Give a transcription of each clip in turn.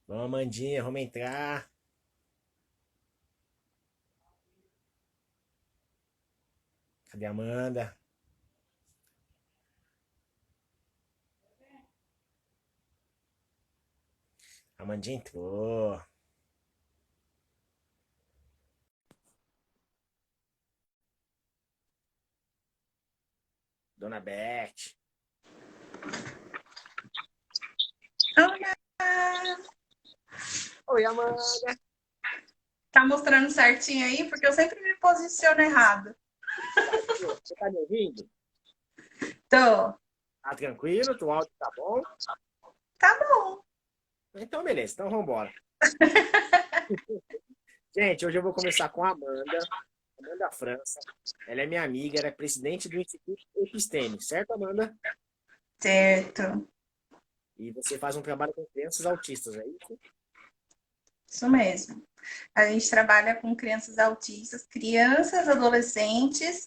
Vamos, Amandinha, vamos entrar. Cadê a Amanda? A Amandinha entrou. Dona Beth. Olá! Oi, Amanda. Tá mostrando certinho aí? Porque eu sempre me posiciono errado. Tá aqui, ó. Você tá me ouvindo? Tô. Tá tranquilo? O áudio tá bom? Tá bom. Então, beleza. Então, vamos embora. Gente, hoje eu vou começar com a Amanda. Amanda França. Ela é minha amiga, ela é presidente do Instituto Episteme, certo, Amanda? Certo. E você faz um trabalho com crianças autistas, é isso? Isso mesmo. A gente trabalha com crianças autistas, crianças, adolescentes,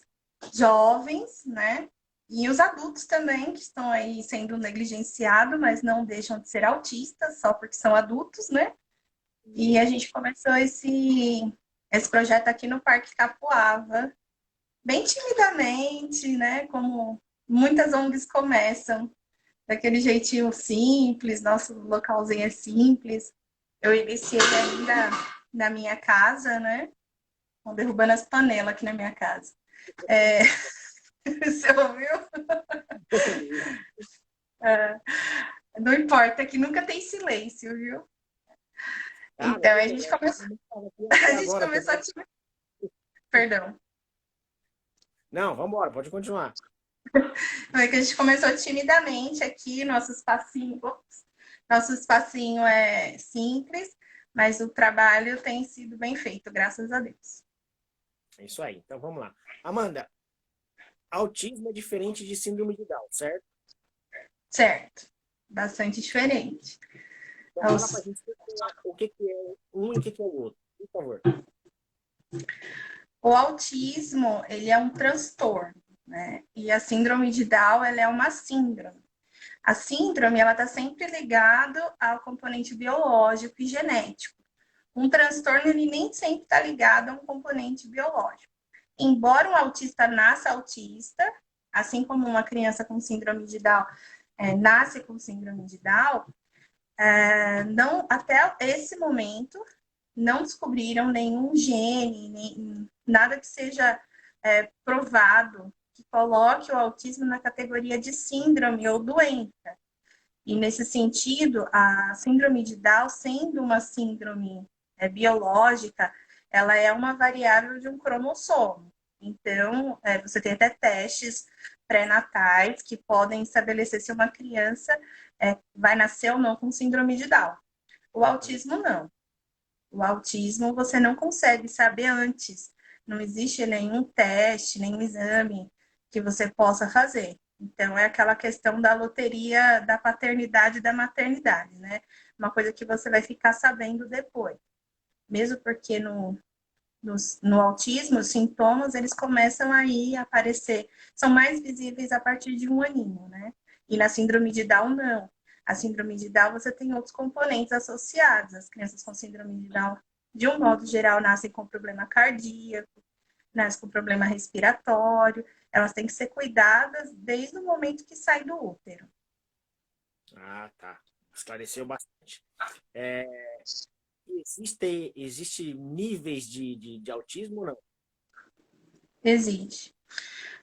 jovens, né? E os adultos também, que estão aí sendo negligenciados, mas não deixam de ser autistas, só porque são adultos, né? E a gente começou esse projeto aqui no Parque Capuava, bem timidamente, né? Como muitas ONGs começam, daquele jeitinho simples, nosso localzinho é simples. Eu iniciei ainda na minha casa, né? Estão derrubando as panelas aqui na minha casa. É, você ouviu? É, não importa, que nunca tem silêncio, viu? Ah, não Então, tem a gente problema. começou, Eu estava aqui até a gente agora começou a... também. Perdão. Não, vamos embora, pode continuar. Foi que a gente começou timidamente aqui, nosso espacinho. Ops, nosso espacinho é simples, mas o trabalho tem sido bem feito, graças a Deus. É isso aí. Então vamos lá. Amanda, autismo é diferente de síndrome de Down, certo? Certo. Bastante diferente. Então fala pra gente o que que é um e o que que é o outro, por favor. O autismo, ele é um transtorno, né? E a síndrome de Down, ela é uma síndrome. A síndrome, ela está sempre ligada ao componente biológico e genético. Um transtorno, ele nem sempre está ligado a um componente biológico. Embora um autista nasça autista, assim como uma criança com síndrome de Down nasce com síndrome de Down, não, até esse momento não descobriram nenhum gene, nem, nada que seja provado que coloque o autismo na categoria de síndrome ou doença. E nesse sentido, a síndrome de Down, sendo uma síndrome biológica, ela é uma variável de um cromossomo. Então, você tem até testes pré-natais que podem estabelecer se uma criança vai nascer ou não com síndrome de Down. O autismo não. O autismo você não consegue saber antes. Não existe nenhum teste, nenhum exame que você possa fazer. Então, é aquela questão da loteria da paternidade e da maternidade, né? Uma coisa que você vai ficar sabendo depois. Mesmo porque no autismo, os sintomas, eles começam aí a aparecer, são mais visíveis a partir de um aninho, né? E na síndrome de Down, não. A síndrome de Down, você tem outros componentes associados. As crianças com síndrome de Down, de um modo geral, nascem com problema cardíaco, nascem com problema respiratório. Elas têm que ser cuidadas desde o momento que sai do útero. Ah, tá. Esclareceu bastante. É, existe níveis de autismo ou não? Existe.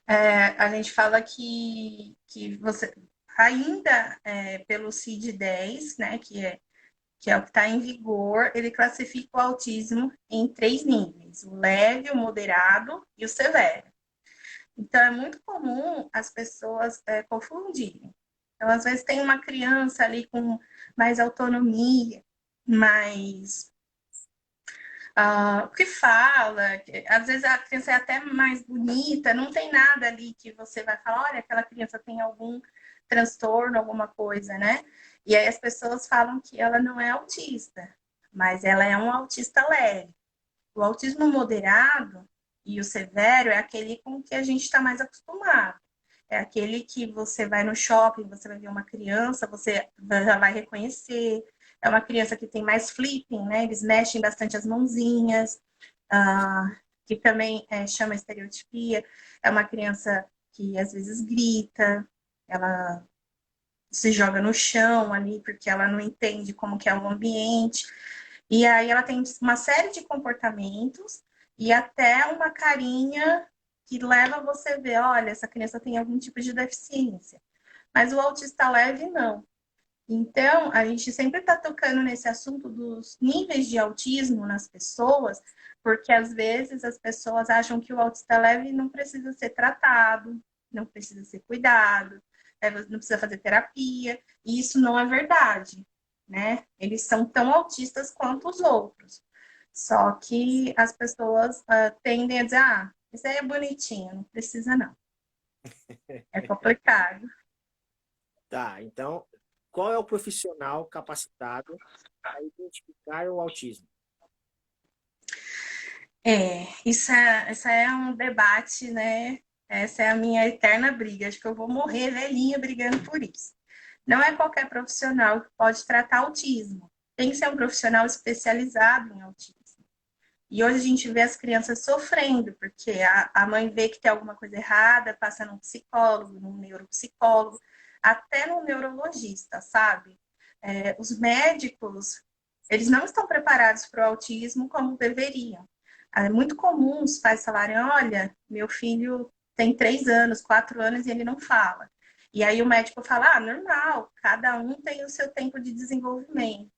A gente fala que você ainda pelo CID-10, né, que é o que está em vigor, ele classifica o autismo em três níveis: o leve, o moderado e o severo. Então, é muito comum as pessoas confundirem. Então, às vezes, tem uma criança ali com mais autonomia, mais o que fala, às vezes a criança é até mais bonita, não tem nada ali que você vai falar, olha, aquela criança tem algum transtorno, alguma coisa, né? E aí as pessoas falam que ela não é autista, mas ela é um autista leve. O autismo moderado e o severo é aquele com que a gente está mais acostumado. É aquele que você vai no shopping, você vai ver uma criança, você já vai reconhecer. É uma criança que tem mais flipping, né? Eles mexem bastante as mãozinhas, que também chama estereotipia. É uma criança que às vezes grita, ela se joga no chão ali porque ela não entende como que é o ambiente. E aí ela tem uma série de comportamentos e até uma carinha que leva você a ver, olha, essa criança tem algum tipo de deficiência. Mas o autista leve, não. Então, a gente sempre está tocando nesse assunto dos níveis de autismo nas pessoas, porque às vezes as pessoas acham que o autista leve não precisa ser tratado, não precisa ser cuidado, não precisa fazer terapia, e isso não é verdade, né? Eles são tão autistas quanto os outros. Só que as pessoas tendem a dizer, isso aí é bonitinho, não precisa não. É complicado. Tá, então, qual é o profissional capacitado para identificar o autismo? Isso é um debate, né? Essa é a minha eterna briga. Acho que eu vou morrer velhinha brigando por isso. Não é qualquer profissional que pode tratar autismo. Tem que ser um profissional especializado em autismo. E hoje a gente vê as crianças sofrendo, porque a mãe vê que tem alguma coisa errada, passa num psicólogo, num neuropsicólogo, até num neurologista, sabe? Os médicos, eles não estão preparados para o autismo como deveriam. É muito comum os pais falarem, olha, meu filho tem 3 anos, 4 anos e ele não fala. E aí o médico fala, normal, cada um tem o seu tempo de desenvolvimento.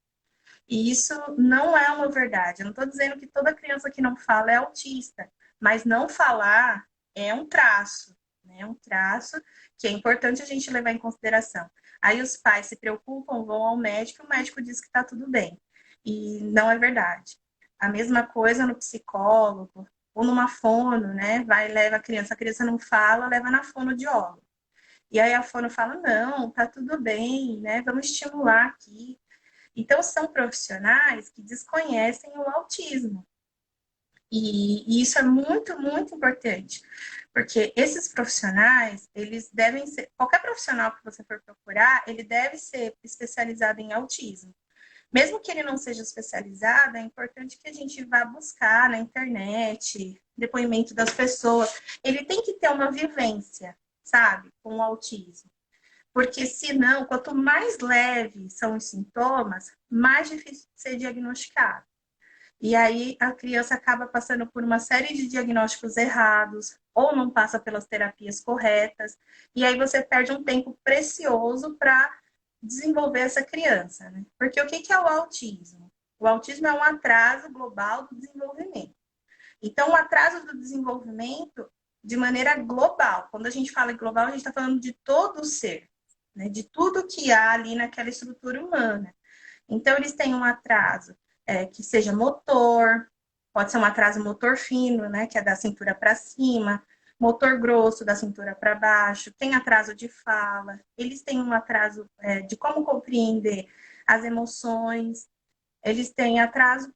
E isso não é uma verdade. Eu não estou dizendo que toda criança que não fala é autista, mas não falar é um traço, né? É um traço que é importante a gente levar em consideração. Aí os pais se preocupam, vão ao médico, e o médico diz que está tudo bem. E não é verdade. A mesma coisa no psicólogo ou numa fono, né? Vai, leva a criança não fala, leva na fonoaudióloga. E aí a fono fala, não, tá tudo bem, né? Vamos estimular aqui. Então, são profissionais que desconhecem o autismo. E isso é muito, muito importante, porque esses profissionais, eles devem ser, qualquer profissional que você for procurar, ele deve ser especializado em autismo. Mesmo que ele não seja especializado, é importante que a gente vá buscar na internet, depoimento das pessoas. Ele tem que ter uma vivência, sabe, com o autismo. Porque senão, quanto mais leves são os sintomas, mais difícil de ser diagnosticado. E aí a criança acaba passando por uma série de diagnósticos errados, ou não passa pelas terapias corretas, e aí você perde um tempo precioso para desenvolver essa criança, né? Porque o que é o autismo? O autismo é um atraso global do desenvolvimento. Então, o atraso do desenvolvimento de maneira global. Quando a gente fala em global, a gente está falando de todo o ser, né? De tudo que há ali naquela estrutura humana. Então, eles têm um atraso que seja motor, pode ser um atraso motor fino, né? Que é da cintura para cima, motor grosso da cintura para baixo, tem atraso de fala, eles têm um atraso de como compreender as emoções, eles têm atraso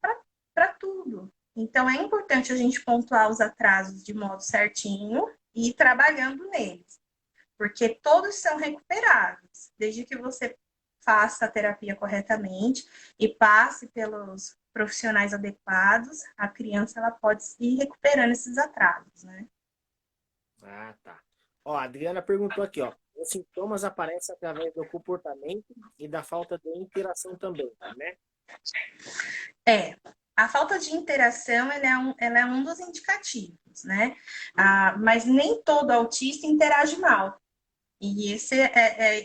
para tudo. Então, é importante a gente pontuar os atrasos de modo certinho e ir trabalhando neles, porque todos são recuperáveis, desde que você faça a terapia corretamente e passe pelos profissionais adequados, a criança ela pode ir recuperando esses atrasos, né? Ah, tá. Ó, a Adriana perguntou aqui, ó. Os sintomas aparecem através do comportamento e da falta de interação também, né? A falta de interação ela é um dos indicativos, né? Mas nem todo autista interage mal. E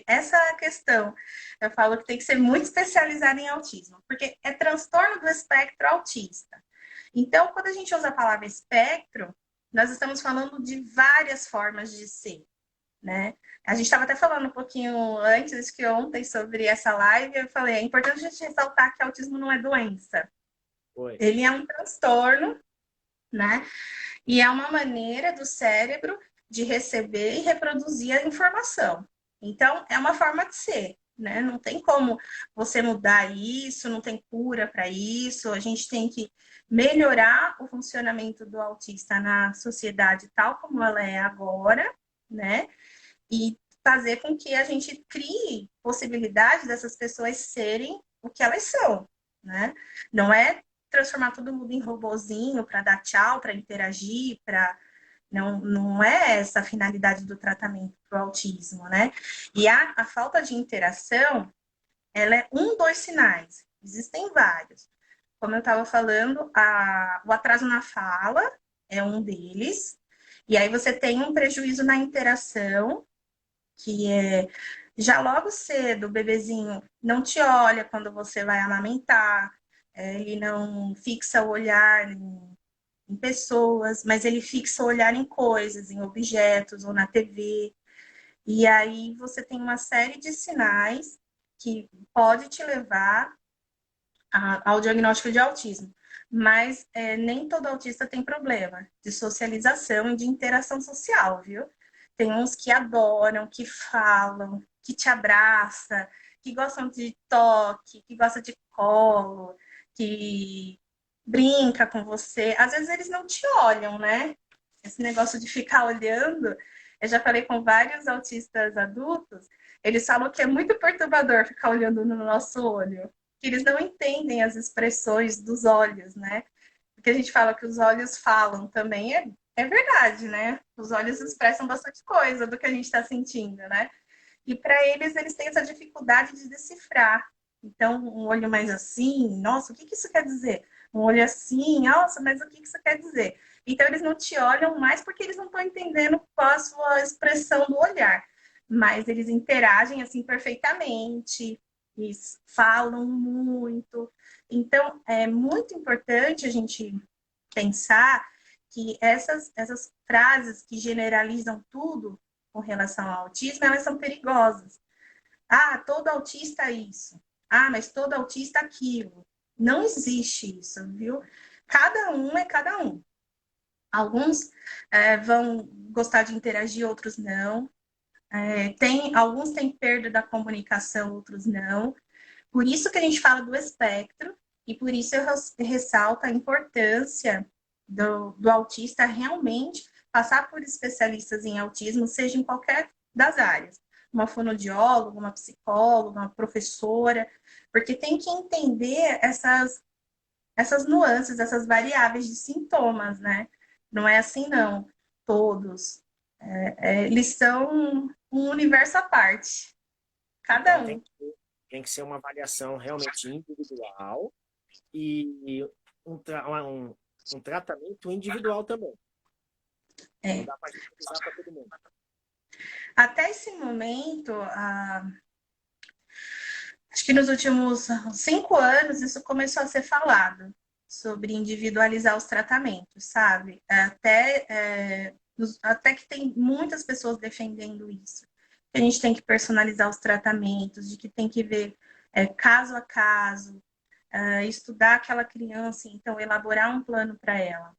essa é a questão. Eu falo que tem que ser muito especializado em autismo, porque é transtorno do espectro autista. Então, quando a gente usa a palavra espectro, nós estamos falando de várias formas de ser, né? A gente estava até falando um pouquinho antes que ontem sobre essa live, eu falei, é importante a gente ressaltar que autismo não é doença. Foi. Ele é um transtorno, né? E é uma maneira do cérebro de receber e reproduzir a informação. Então, é uma forma de ser, né? Não tem como você mudar isso, não tem cura para isso. A gente tem que melhorar o funcionamento do autista na sociedade tal como ela é agora, né? e fazer com que a gente crie possibilidade dessas pessoas serem o que elas são, né? Não é transformar todo mundo em robozinho para dar tchau, para interagir, para não é essa a finalidade do tratamento para o autismo, né? E a falta de interação, ela é um dos sinais. Existem vários. Como eu estava falando, o atraso na fala é um deles. E aí você tem um prejuízo na interação, que é já logo cedo, o bebezinho não te olha quando você vai amamentar, ele não fixa o olhar em pessoas, mas ele fixa o olhar em coisas, em objetos ou na TV. E aí você tem uma série de sinais que pode te levar ao diagnóstico de autismo. Mas nem todo autista tem problema de socialização e de interação social, viu? Tem uns que adoram, que falam, que te abraça, que gostam de toque, que gostam de colo, que brinca com você. Às vezes eles não te olham, né? Esse negócio de ficar olhando, eu já falei com vários autistas adultos, eles falam que é muito perturbador ficar olhando no nosso olho, que eles não entendem as expressões dos olhos, né? Porque a gente fala que os olhos falam também, é verdade, né? Os olhos expressam bastante coisa do que a gente está sentindo, né? E para eles, eles têm essa dificuldade de decifrar. Então, um olho mais assim, nossa, o que isso quer dizer? Um olho assim, nossa, mas o que isso quer dizer? Então, eles não te olham mais porque eles não estão entendendo qual a sua expressão do olhar. Mas eles interagem assim perfeitamente, eles falam muito. Então, é muito importante a gente pensar que essas frases que generalizam tudo com relação ao autismo, elas são perigosas. Ah, todo autista é isso. Ah, mas todo autista é aquilo. Não existe isso, viu? Cada um é cada um. Alguns vão gostar de interagir, outros não. Alguns têm perda da comunicação, outros não. Por isso que a gente fala do espectro e por isso eu ressalto a importância do autista realmente passar por especialistas em autismo, seja em qualquer das áreas. Uma fonoaudióloga, uma psicóloga, uma professora, porque tem que entender essas nuances, essas variáveis de sintomas, né? Não é assim, não. Todos. Eles são um universo à parte. Cada Então um. tem que ser uma avaliação realmente individual e um tratamento individual também. Não É. dá para generalizar para todo mundo. Até esse momento, acho que nos últimos 5 anos, isso começou a ser falado sobre individualizar os tratamentos, sabe? Até que tem muitas pessoas defendendo isso. Que a gente tem que personalizar os tratamentos, de que tem que ver caso a caso, estudar aquela criança, então elaborar um plano para ela.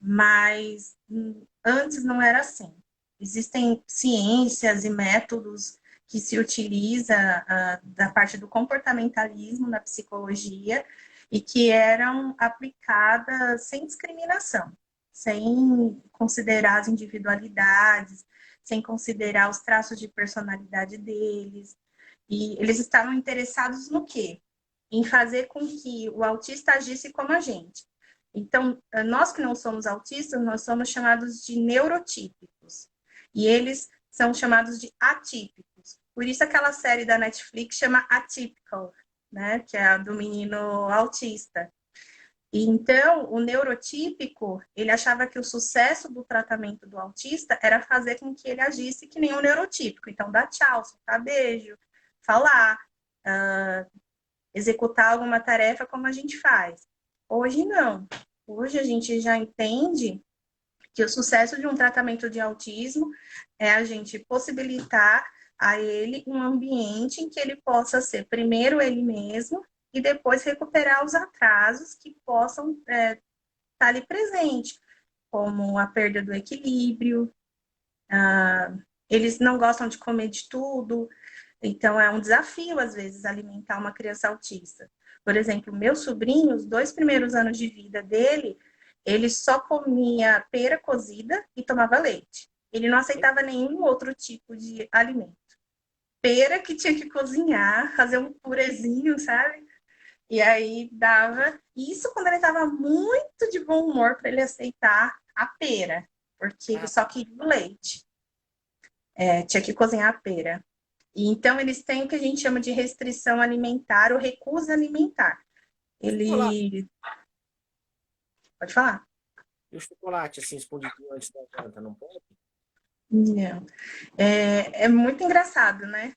Mas antes não era assim. Existem ciências e métodos que se utiliza da parte do comportamentalismo na psicologia e que eram aplicadas sem discriminação, sem considerar as individualidades, sem considerar os traços de personalidade deles. E eles estavam interessados no quê? Em fazer com que o autista agisse como a gente. Então, nós que não somos autistas, nós somos chamados de neurotípicos. E eles são chamados de atípicos. Por isso aquela série da Netflix chama Atypical, né? Que é a do menino autista. E então, o neurotípico, ele achava que o sucesso do tratamento do autista era fazer com que ele agisse que nem um neurotípico. Então, dar tchau, soltar beijo, falar, executar alguma tarefa como a gente faz. Hoje não. Hoje a gente já entende que o sucesso de um tratamento de autismo é a gente possibilitar a ele um ambiente em que ele possa ser primeiro ele mesmo e depois recuperar os atrasos que possam estar ali presente, como a perda do equilíbrio, eles não gostam de comer de tudo, então é um desafio, às vezes, alimentar uma criança autista. Por exemplo, meu sobrinho, os 2 primeiros anos de vida dele, ele só comia pera cozida e tomava leite. Ele não aceitava nenhum outro tipo de alimento. Pera que tinha que cozinhar, fazer um purezinho, sabe? E aí dava. Isso quando ele estava muito de bom humor para ele aceitar a pera, porque ele Ah, só queria o leite. É, tinha que cozinhar a pera. E então eles têm o que a gente chama de restrição alimentar ou recusa alimentar. chocolate. Ele. Pode falar? E o chocolate, assim, escondidinho antes da janta, não pode? Não. É muito engraçado, né?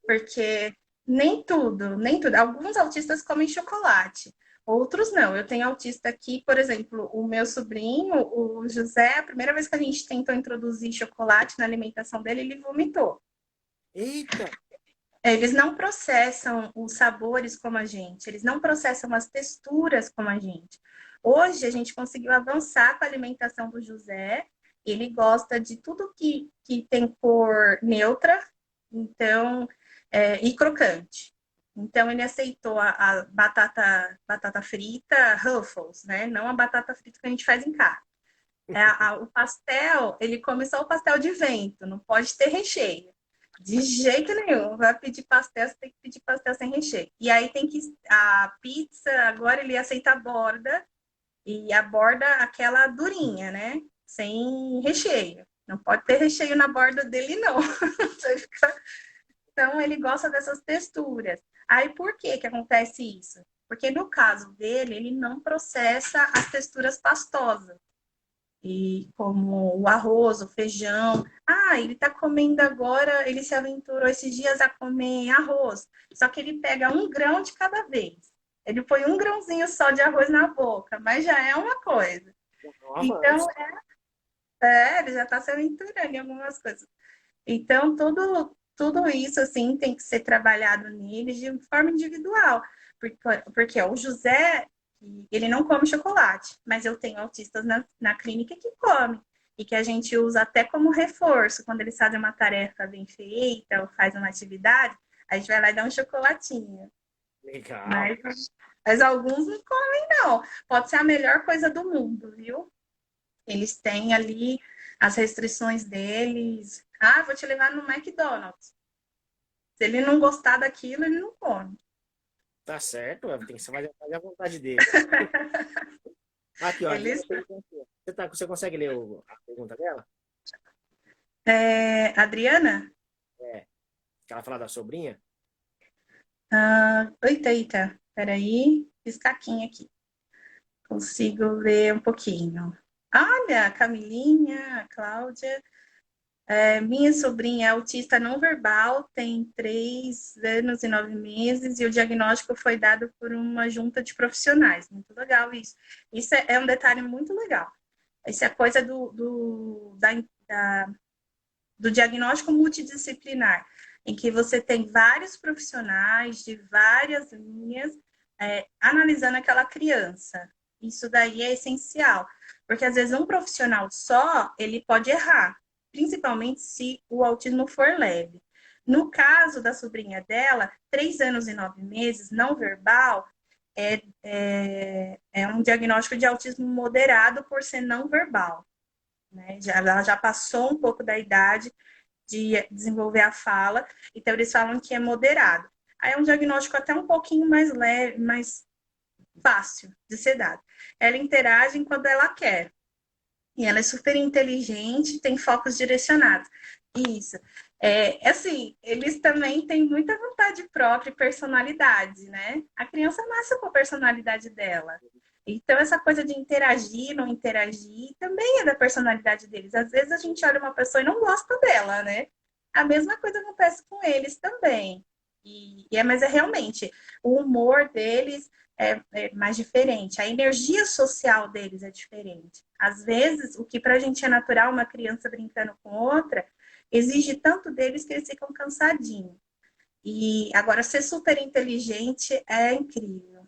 Porque nem tudo. Alguns autistas comem chocolate, outros não. Eu tenho autista aqui, por exemplo, o meu sobrinho, o José, a primeira vez que a gente tentou introduzir chocolate na alimentação dele, ele vomitou. Eita! Eles não processam os sabores como a gente, eles não processam as texturas como a gente. Hoje a gente conseguiu avançar com a alimentação do José. Ele gosta de tudo que tem cor neutra, então, e crocante. Então ele aceitou a batata frita Ruffles, né? Não a batata frita que a gente faz em casa. O pastel, ele come só o pastel de vento, não pode ter recheio. De jeito nenhum. Vai pedir pastel, você tem que pedir pastel sem recheio. E aí tem que. A pizza, agora ele aceita a borda, e a borda, aquela durinha, né? Sem recheio. Não pode ter recheio na borda dele, não. Então, ele gosta dessas texturas. Aí, por que que acontece isso? Porque no caso dele, ele não processa as texturas pastosas e como o arroz, o feijão. Ah, ele está comendo agora, ele se aventurou esses dias a comer arroz, só que ele pega um grão de cada vez. Ele põe um grãozinho só de arroz na boca, mas já é uma coisa. Um Então, avanço. ele já está se aventurando em algumas coisas. Então, tudo isso, assim, tem que ser trabalhado nele de forma individual. Porque ó, o José, ele não come chocolate, mas eu tenho autistas na clínica que come. E que a gente usa até como reforço. Quando eles fazem uma tarefa bem feita ou fazem uma atividade, a gente vai lá e dá um chocolatinho. Legal. Mas alguns não comem, não. Pode ser a melhor coisa do mundo, viu? Eles têm ali as restrições deles. Ah, vou te levar no McDonald's. Se ele não gostar daquilo, ele não come. Tá certo, tem que fazer a vontade dele. Aqui, ó, a Diana Eles. perguntou. Você consegue ler a pergunta dela? Adriana? É, que ela fala da sobrinha? Eita. Peraí. Fiz caquinha aqui. Consigo ver um pouquinho. Olha, a Camilinha, a Cláudia. Minha sobrinha é autista não verbal, tem 3 anos e 9 meses, e o diagnóstico foi dado por uma junta de profissionais. Muito legal isso. Isso é um detalhe muito legal. Isso é coisa do diagnóstico multidisciplinar, em que você tem vários profissionais de várias linhas analisando aquela criança. Isso daí é essencial, porque às vezes um profissional só, ele pode errar, principalmente se o autismo for leve. No caso da sobrinha dela, 3 anos e 9 meses, não verbal, é um diagnóstico de autismo moderado por ser não verbal. Né? Ela já passou um pouco da idade de desenvolver a fala, então eles falam que é moderado. Aí é um diagnóstico até um pouquinho mais leve, mais fácil de ser dado. Ela interage quando ela quer. E ela é super inteligente, tem focos direcionados. Isso. Assim, eles também têm muita vontade própria e personalidade, né? A criança nasce com a personalidade dela. Então, essa coisa de interagir, não interagir, também é da personalidade deles. Às vezes a gente olha uma pessoa e não gosta dela, né? A mesma coisa acontece com eles também. Mas é realmente, o humor deles é mais diferente, a energia social deles é diferente. Às vezes, o que para a gente é natural, uma criança brincando com outra, exige tanto deles que eles ficam cansadinhos. E agora, ser super inteligente é incrível.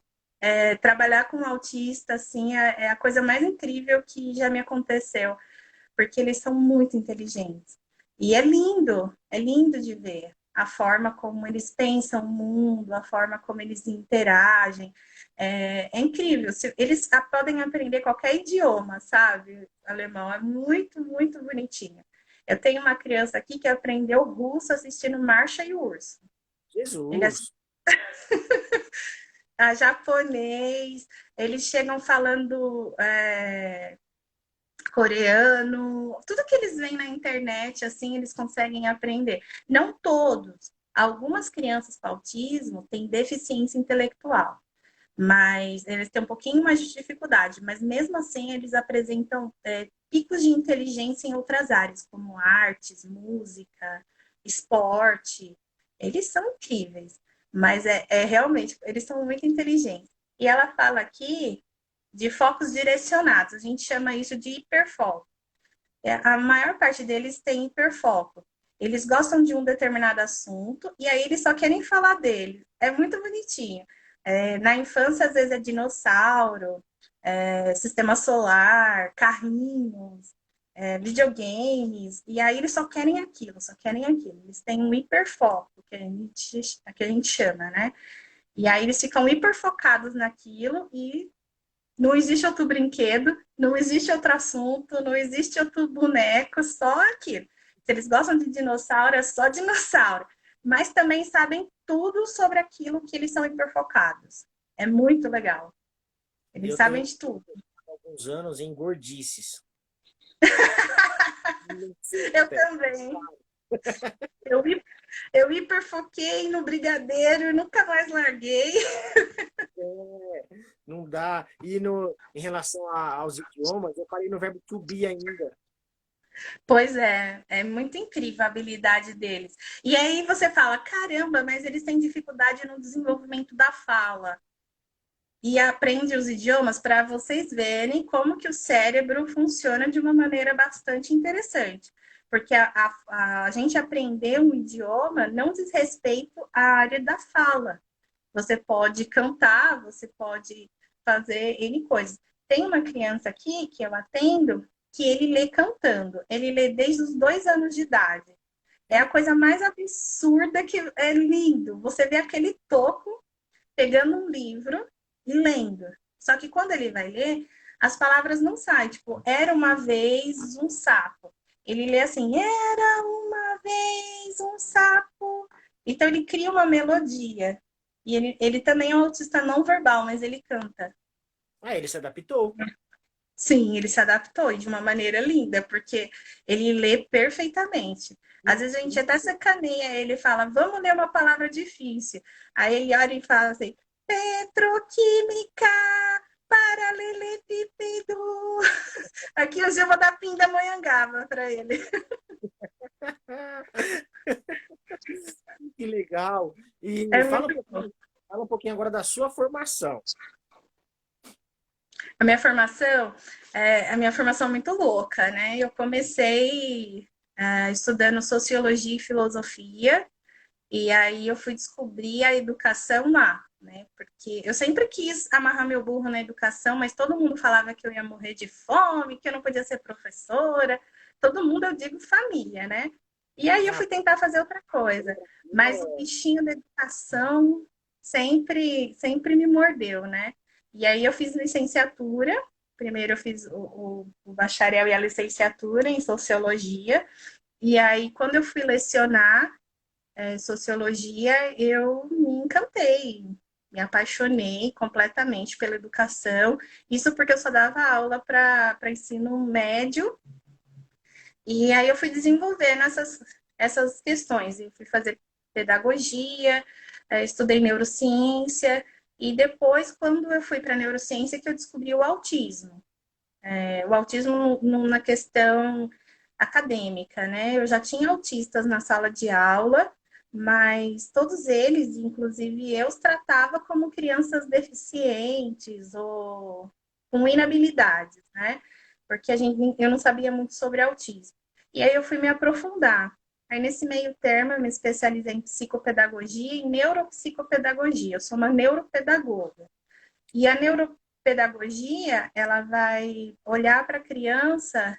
Trabalhar com um autista, assim, é a coisa mais incrível que já me aconteceu, porque eles são muito inteligentes. E é lindo de ver a forma como eles pensam o mundo, a forma como eles interagem. É incrível. Eles podem aprender qualquer idioma, sabe? Alemão é muito, muito bonitinho. Eu tenho uma criança aqui que aprendeu russo assistindo Marcha e o Urso. Ele Jesus. a japonês, eles chegam falando coreano, tudo que eles veem na internet, assim, eles conseguem aprender. Não todos. Algumas crianças com autismo têm deficiência intelectual, mas eles têm um pouquinho mais de dificuldade, mas mesmo assim eles apresentam picos de inteligência em outras áreas, como artes, música, esporte. Eles são incríveis, mas realmente, eles são muito inteligentes. E ela fala aqui de focos direcionados, a gente chama isso de hiperfoco. A maior parte deles tem hiperfoco. Eles gostam de um determinado assunto e aí eles só querem falar dele. É muito bonitinho. Na infância, às vezes, é dinossauro, sistema solar, carrinhos, videogames, e aí eles só querem aquilo, só querem aquilo. Eles têm um hiperfoco, que a gente chama, né? E aí eles ficam hiperfocados naquilo e não existe outro brinquedo, não existe outro assunto, não existe outro boneco, só aquilo. Se eles gostam de dinossauro, é só dinossauro. Mas também sabem tudo sobre aquilo que eles são hiperfocados. É muito legal. E Eles eu sabem tenho de tudo. alguns anos em gordices. Eu também. Eu, eu hiperfoquei no brigadeiro e nunca mais larguei. Não dá. E no, em relação aos idiomas, eu parei no verbo to be ainda. Pois é muito incrível a habilidade deles. E aí você fala, caramba, mas eles têm dificuldade no desenvolvimento da fala. E aprende os idiomas para vocês verem como que o cérebro funciona de uma maneira bastante interessante. Porque a gente aprender um idioma não diz respeito à área da fala. Você pode cantar, você pode fazer N coisas. Tem uma criança aqui que eu atendo que ele lê cantando. Ele lê desde os 2 anos de idade. É a coisa mais absurda que é lindo. Você vê aquele toco pegando um livro e lendo. Só que quando ele vai ler, as palavras não saem. Tipo, era uma vez um sapo. Ele lê assim, era uma vez um sapo. Então ele cria uma melodia. E ele também é um autista não verbal, mas ele canta. Ah, ele se adaptou. Sim, ele se adaptou de uma maneira linda, porque ele lê perfeitamente. Às vezes a gente até sacaneia ele e fala, vamos ler uma palavra difícil. Aí ele olha e fala assim, petroquímica, paralelepípedo. Aqui hoje eu vou dar pindamonhangaba para ele. Que legal. E É muito bom. fala um pouquinho agora da sua formação. A minha formação a minha formação é muito louca, né? Eu comecei estudando sociologia e filosofia, e aí eu fui descobrir a educação lá, né? Porque eu sempre quis amarrar meu burro na educação, mas todo mundo falava que eu ia morrer de fome, que eu não podia ser professora. Todo mundo, eu digo família, né? E aí eu Ah, fui tentar fazer outra coisa, mas o bichinho da educação sempre me mordeu, né? E aí eu fiz licenciatura. Primeiro eu fiz o bacharel e a licenciatura em sociologia. E aí, quando eu fui lecionar sociologia, eu me encantei, me apaixonei completamente pela educação. Isso porque eu só dava aula para ensino médio. E aí eu fui desenvolvendo essas questões. Eu fui fazer pedagogia, estudei neurociência. E depois, quando eu fui para a neurociência, que eu descobri o autismo. O autismo na questão acadêmica, né? Eu já tinha autistas na sala de aula, mas todos eles, inclusive eu, os tratava como crianças deficientes ou com inabilidades, né? Porque eu não sabia muito sobre autismo. E aí eu fui me aprofundar. Aí nesse meio termo eu me especializei em psicopedagogia e neuropsicopedagogia. Eu sou uma neuropedagoga. E a neuropedagogia, ela vai olhar para a criança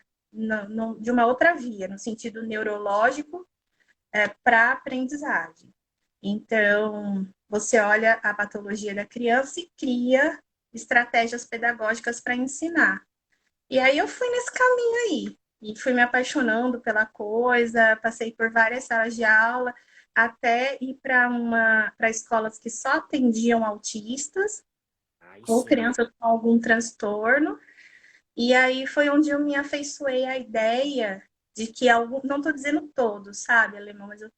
de uma outra via, no sentido neurológico, para a aprendizagem. Então, você olha a patologia da criança e cria estratégias pedagógicas para ensinar. E aí eu fui nesse caminho aí. e fui me apaixonando pela coisa, passei por várias salas de aula, até ir para escolas que só atendiam autistas Aí ou sim. crianças com algum transtorno. E aí foi onde eu me afeiçoei à ideia de que algum, não estou dizendo todos, sabe, Alemão, mas eu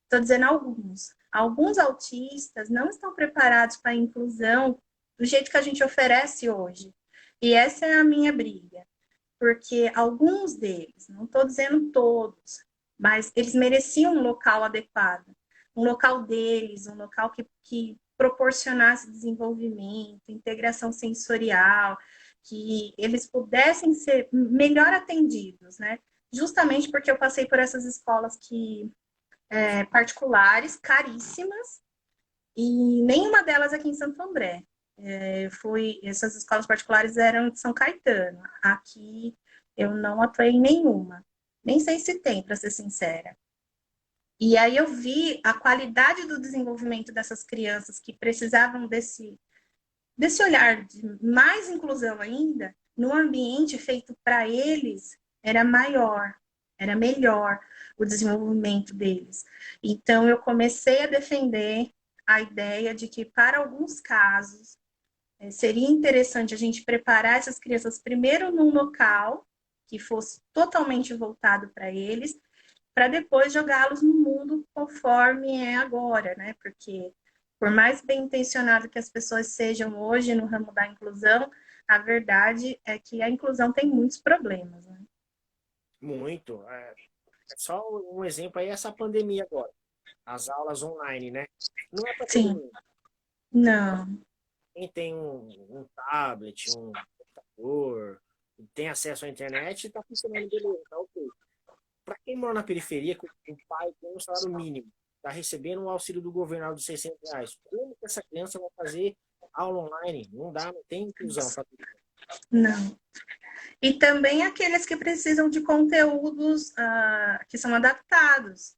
estou dizendo alguns. Alguns autistas não estão preparados para a inclusão do jeito que a gente oferece hoje. E essa é a minha briga, porque alguns deles, não estou dizendo todos, mas eles mereciam um local adequado, um local deles, um local que proporcionasse desenvolvimento, integração sensorial, que eles pudessem ser melhor atendidos, né? Justamente porque eu passei por essas escolas particulares, caríssimas, e nenhuma delas aqui em Santo André. Essas escolas particulares eram de São Caetano. Aqui eu não atuei em nenhuma. Nem sei se tem, para ser sincera. E aí eu vi a qualidade do desenvolvimento dessas crianças que precisavam desse olhar de mais inclusão ainda, no ambiente feito para eles, era maior, era melhor o desenvolvimento deles. Então, eu comecei a defender a ideia de que, para alguns casos, seria interessante a gente preparar essas crianças primeiro num local que fosse totalmente voltado para eles, para depois jogá-los no mundo conforme é agora, né? Porque por mais bem intencionado que as pessoas sejam hoje no ramo da inclusão, a verdade é que a inclusão tem muitos problemas, né? Muito. Só um exemplo aí, essa pandemia agora. As aulas online, né? Não é para todo Sim, mundo. não, Quem tem um tablet, um computador, tem acesso à internet, está funcionando beleza, tá ok. Para quem mora na periferia, com o pai tem um salário mínimo, está recebendo um auxílio do governo de R$ 600, como que essa criança vai fazer aula online? Não dá, não tem inclusão para tudo. não. E também aqueles que precisam de conteúdos que são adaptados.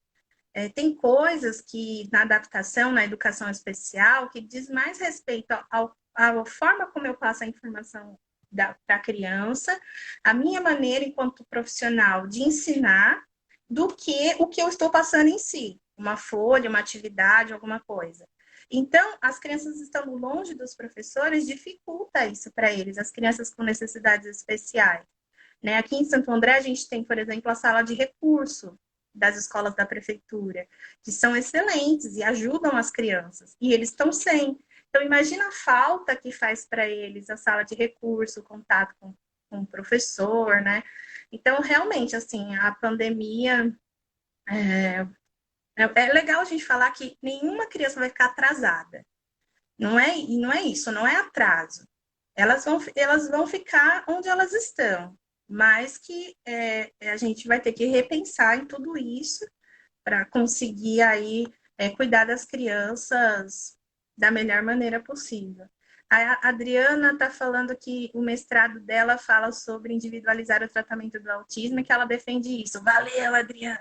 Tem coisas que na adaptação, na educação especial, que diz mais respeito à forma como eu passo a informação para a criança, a minha maneira enquanto profissional de ensinar, do que o que eu estou passando em si, uma folha, uma atividade, alguma coisa. Então, as crianças estando longe dos professores dificulta isso para eles, as crianças com necessidades especiais. Né? Aqui em Santo André, a gente tem, por exemplo, a sala de recurso das escolas da prefeitura, que são excelentes e ajudam as crianças, e eles estão sem. Então, imagina a falta que faz para eles a sala de recurso, o contato com o professor, né? Então, realmente, assim, a pandemia. É legal a gente falar que nenhuma criança vai ficar atrasada. Não é isso, não é atraso. Elas vão ficar onde elas estão, mas que a gente vai ter que repensar em tudo isso para conseguir aí cuidar das crianças da melhor maneira possível. A Adriana está falando que o mestrado dela fala sobre individualizar o tratamento do autismo e que ela defende isso. Valeu, Adriana!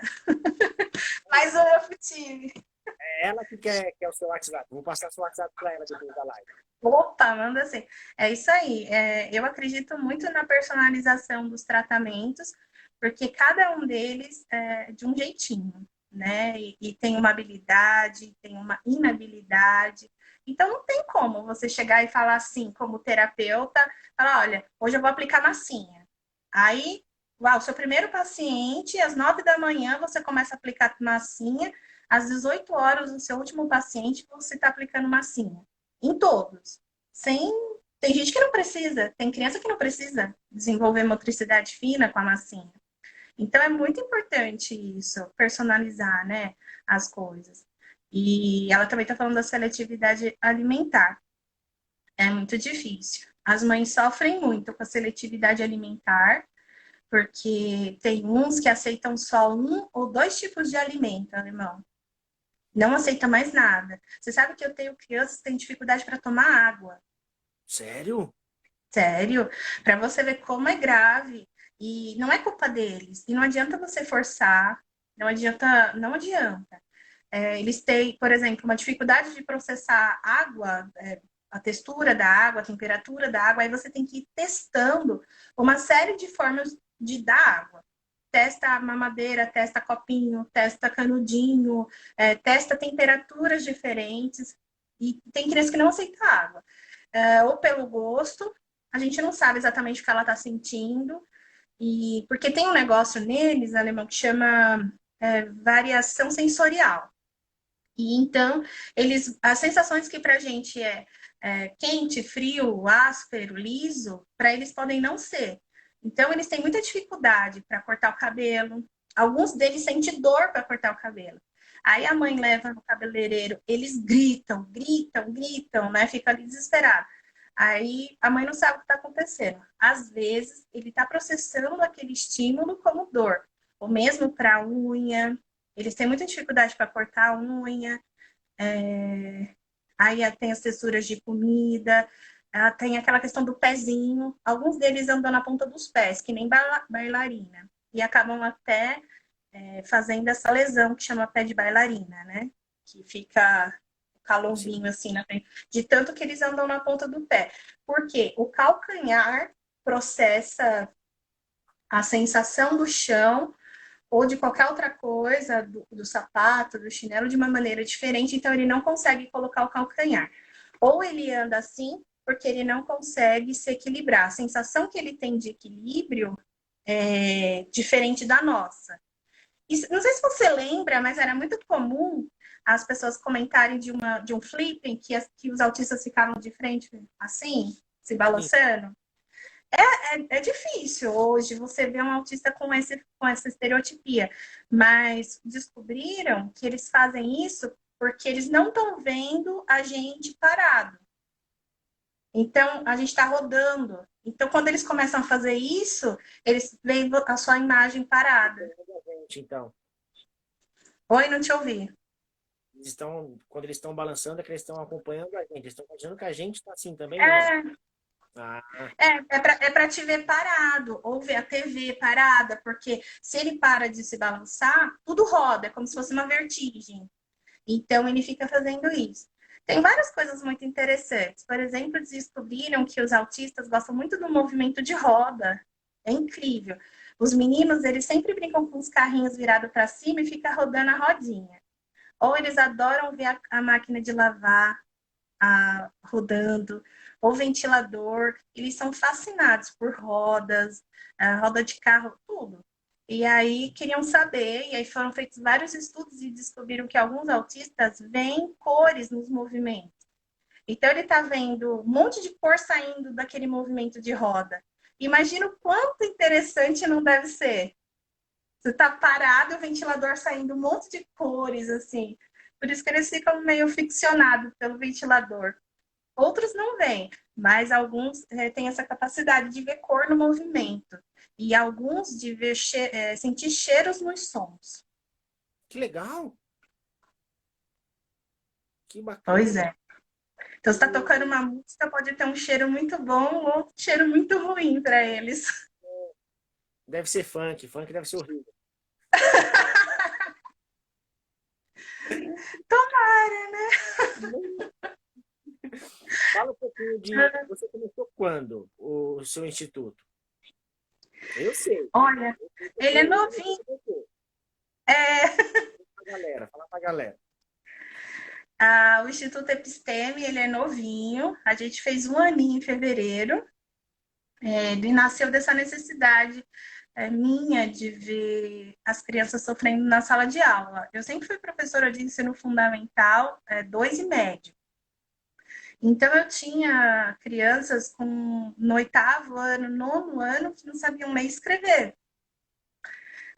Mais um eu tive. É ela que quer o seu WhatsApp. Vou passar o seu WhatsApp para ela depois da live. Opa, manda assim. É isso aí. Eu acredito muito na personalização dos tratamentos, porque cada um deles é de um jeitinho, né? E tem uma habilidade, tem uma inabilidade. Então, não tem como você chegar e falar assim, como terapeuta, falar, olha, hoje eu vou aplicar massinha. Aí, uau, seu primeiro paciente, às 9 da manhã, você começa a aplicar massinha, às 18 horas, o seu último paciente, você está aplicando massinha. Em todos. Sem... Tem gente que não precisa, tem criança que não precisa desenvolver motricidade fina com a massinha. Então é muito importante isso, personalizar, né, as coisas. E ela também está falando da seletividade alimentar. É muito difícil. As mães sofrem muito com a seletividade alimentar, porque tem uns que aceitam só um ou dois tipos de alimento, alemão. Não aceita mais nada. Você sabe que eu tenho crianças que têm dificuldade para tomar água. Sério? Sério, para você ver como é grave. E não é culpa deles. E não adianta você forçar, não adianta, não adianta. Eles têm, por exemplo, uma dificuldade de processar água, a textura da água, a temperatura da água, aí você tem que ir testando uma série de formas de dar água. Testa mamadeira, testa copinho, testa canudinho, testa temperaturas diferentes. E tem criança que não aceita água. Ou pelo gosto, a gente não sabe exatamente o que ela está sentindo. E porque tem um negócio neles, alemão, que chama variação sensorial. E então, as sensações que para a gente é quente, frio, áspero, liso, para eles podem não ser. Então, eles têm muita dificuldade para cortar o cabelo. Alguns deles sentem dor para cortar o cabelo. Aí a mãe leva no cabeleireiro, eles gritam, gritam, gritam, né? Fica ali desesperado. Aí a mãe não sabe o que está acontecendo. Às vezes, ele está processando aquele estímulo como dor. Ou mesmo para a unha. Eles têm muita dificuldade para cortar a unha. Aí tem as texturas de comida. Tem aquela questão do pezinho. Alguns deles andam na ponta dos pés, que nem bailarina. E acabam até fazendo essa lesão que chama pé de bailarina, né? Que fica calorzinho assim na frente. De tanto que eles andam na ponta do pé. Porque o calcanhar processa a sensação do chão ou de qualquer outra coisa, do sapato, do chinelo, de uma maneira diferente, então ele não consegue colocar o calcanhar. Ou ele anda assim, porque ele não consegue se equilibrar. A sensação que ele tem de equilíbrio é diferente da nossa. E, não sei se você lembra, mas era muito comum as pessoas comentarem de um flipping que os autistas ficavam de frente assim, se balançando. É difícil hoje você ver um autista com essa estereotipia, mas descobriram que eles fazem isso porque eles não estão vendo a gente parado. Então, a gente está rodando. Então, quando eles começam a fazer isso, eles veem a sua imagem parada. Então, Oi, não te ouvi. quando eles estão balançando, é que eles estão acompanhando a gente. Eles estão achando que a gente está assim também ou não? É, Ah, é para te ver parado, ou ver a TV parada, porque se ele para de se balançar, tudo roda, é como se fosse uma vertigem. Então, ele fica fazendo isso. Tem várias coisas muito interessantes. Por exemplo, descobriram que os autistas gostam muito do movimento de roda. É incrível. Os meninos, eles sempre brincam com os carrinhos virados para cima e fica rodando a rodinha. Ou eles adoram ver a máquina de lavar rodando, ou ventilador. Eles são fascinados por rodas, roda de carro, tudo. E aí queriam saber, e aí foram feitos vários estudos e descobriram que alguns autistas veem cores nos movimentos. Então ele está vendo um monte de cor saindo daquele movimento de roda. Imagina o quanto interessante não deve ser. Você está parado, o ventilador saindo um monte de cores, assim. Por isso que eles ficam meio ficcionados pelo ventilador. Outros não veem, mas alguns têm essa capacidade de ver cor no movimento. E alguns de ver sentir cheiros nos sons. que legal! Que Pois bacana! é. Então, você está tocando uma música, pode ter um cheiro muito bom ou um cheiro muito ruim para eles. Deve ser funk. Funk deve ser horrível. Tomara, né? Fala um pouquinho de. Você começou quando o seu instituto? Eu sei. Olha, ele é Fala novinho. É, Fala pra galera. o Instituto Episteme, ele é novinho. A gente fez um aninho em fevereiro. Ele nasceu dessa necessidade minha de ver as crianças sofrendo na sala de aula. Eu sempre fui professora de ensino fundamental 2 e médio. Então, eu tinha crianças no 8º ano, 9º ano, que não sabiam ler e escrever.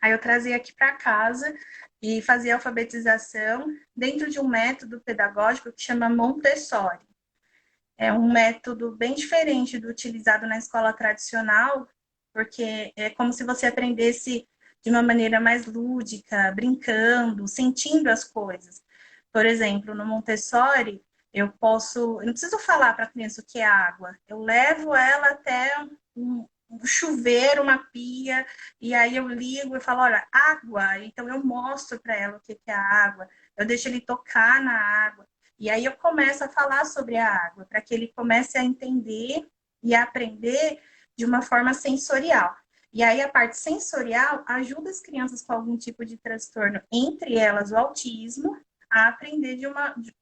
Aí eu trazia aqui para casa e fazia alfabetização dentro de um método pedagógico que chama Montessori. É um método bem diferente do utilizado na escola tradicional, porque é como se você aprendesse de uma maneira mais lúdica, brincando, sentindo as coisas. Por exemplo, no Montessori, eu não preciso falar para a criança o que é água. Eu levo ela até um chuveiro, uma pia, e aí eu ligo e falo, olha, água. Então eu mostro para ela o que é a água. Eu deixo ele tocar na água. E aí eu começo a falar sobre a água, para que ele comece a entender e a aprender de uma forma sensorial. E aí a parte sensorial ajuda as crianças com algum tipo de transtorno, entre elas o autismo, a aprender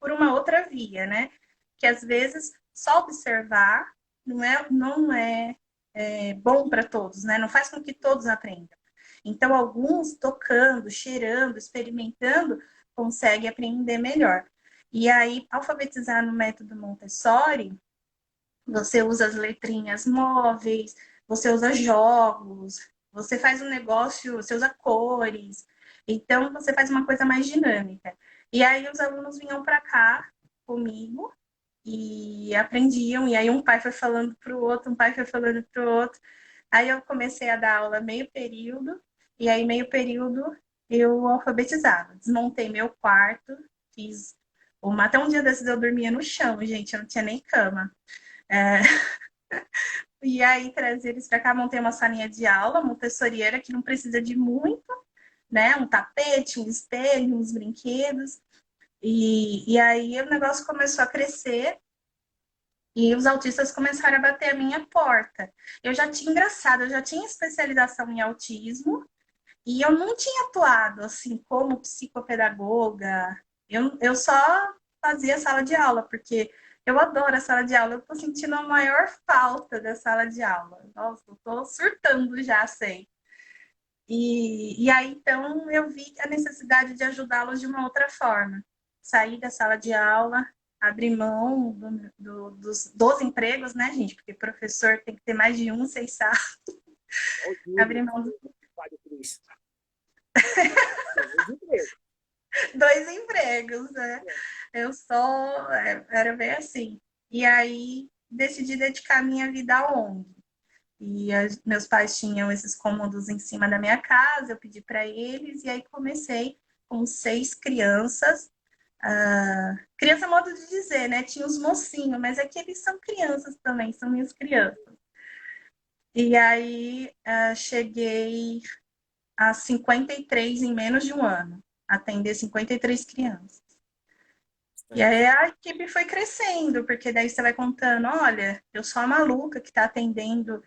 por uma outra via, né? Que às vezes só observar não é bom para todos, né? Não faz com que todos aprendam. Então, alguns tocando, cheirando, experimentando, conseguem aprender melhor. E aí, alfabetizar no método Montessori, você usa as letrinhas móveis, você usa jogos, você faz um negócio, você usa cores. Então, você faz uma coisa mais dinâmica. E aí, os alunos vinham para cá comigo e aprendiam. E aí, um pai foi falando para o outro, um pai foi falando para o outro. Aí, eu comecei a dar aula meio período. E aí, meio período, eu alfabetizava. Desmontei meu quarto, fiz uma... Até um dia desses eu dormia no chão, gente, eu não tinha nem cama. É, e aí trazer eles para cá, montei uma salinha de aula, montessoriana, que não precisa de muito, né? Um tapete, um espelho, uns brinquedos. E aí o negócio começou a crescer e os autistas começaram a bater a minha porta. Eu já tinha, engraçado, eu já tinha especialização em autismo e eu não tinha atuado assim como psicopedagoga. Eu só fazia sala de aula, porque eu adoro a sala de aula. Eu tô sentindo a maior falta da sala de aula. Nossa, eu tô surtando já, sei. E aí, então, eu vi a necessidade de ajudá-los de uma outra forma. Sair da sala de aula, abrir mão dos empregos, né, gente? Porque professor tem que ter mais de um, vocês sabem. Olha o Abrir Júlio, mão dos paga por isso. Dois empregos. dois empregos, né? Eu só era bem assim. E aí decidi dedicar minha vida à ONG. Meus pais tinham esses cômodos em cima da minha casa, eu pedi para eles, e aí comecei com 6 crianças. Criança, modo de dizer, né? Tinha os mocinhos, mas é que eles são crianças também, são minhas crianças. E aí cheguei a 53 em menos de um ano, atender 53 crianças. E Bastante. aí a equipe foi crescendo, porque daí você vai contando, olha, eu sou a maluca que está atendendo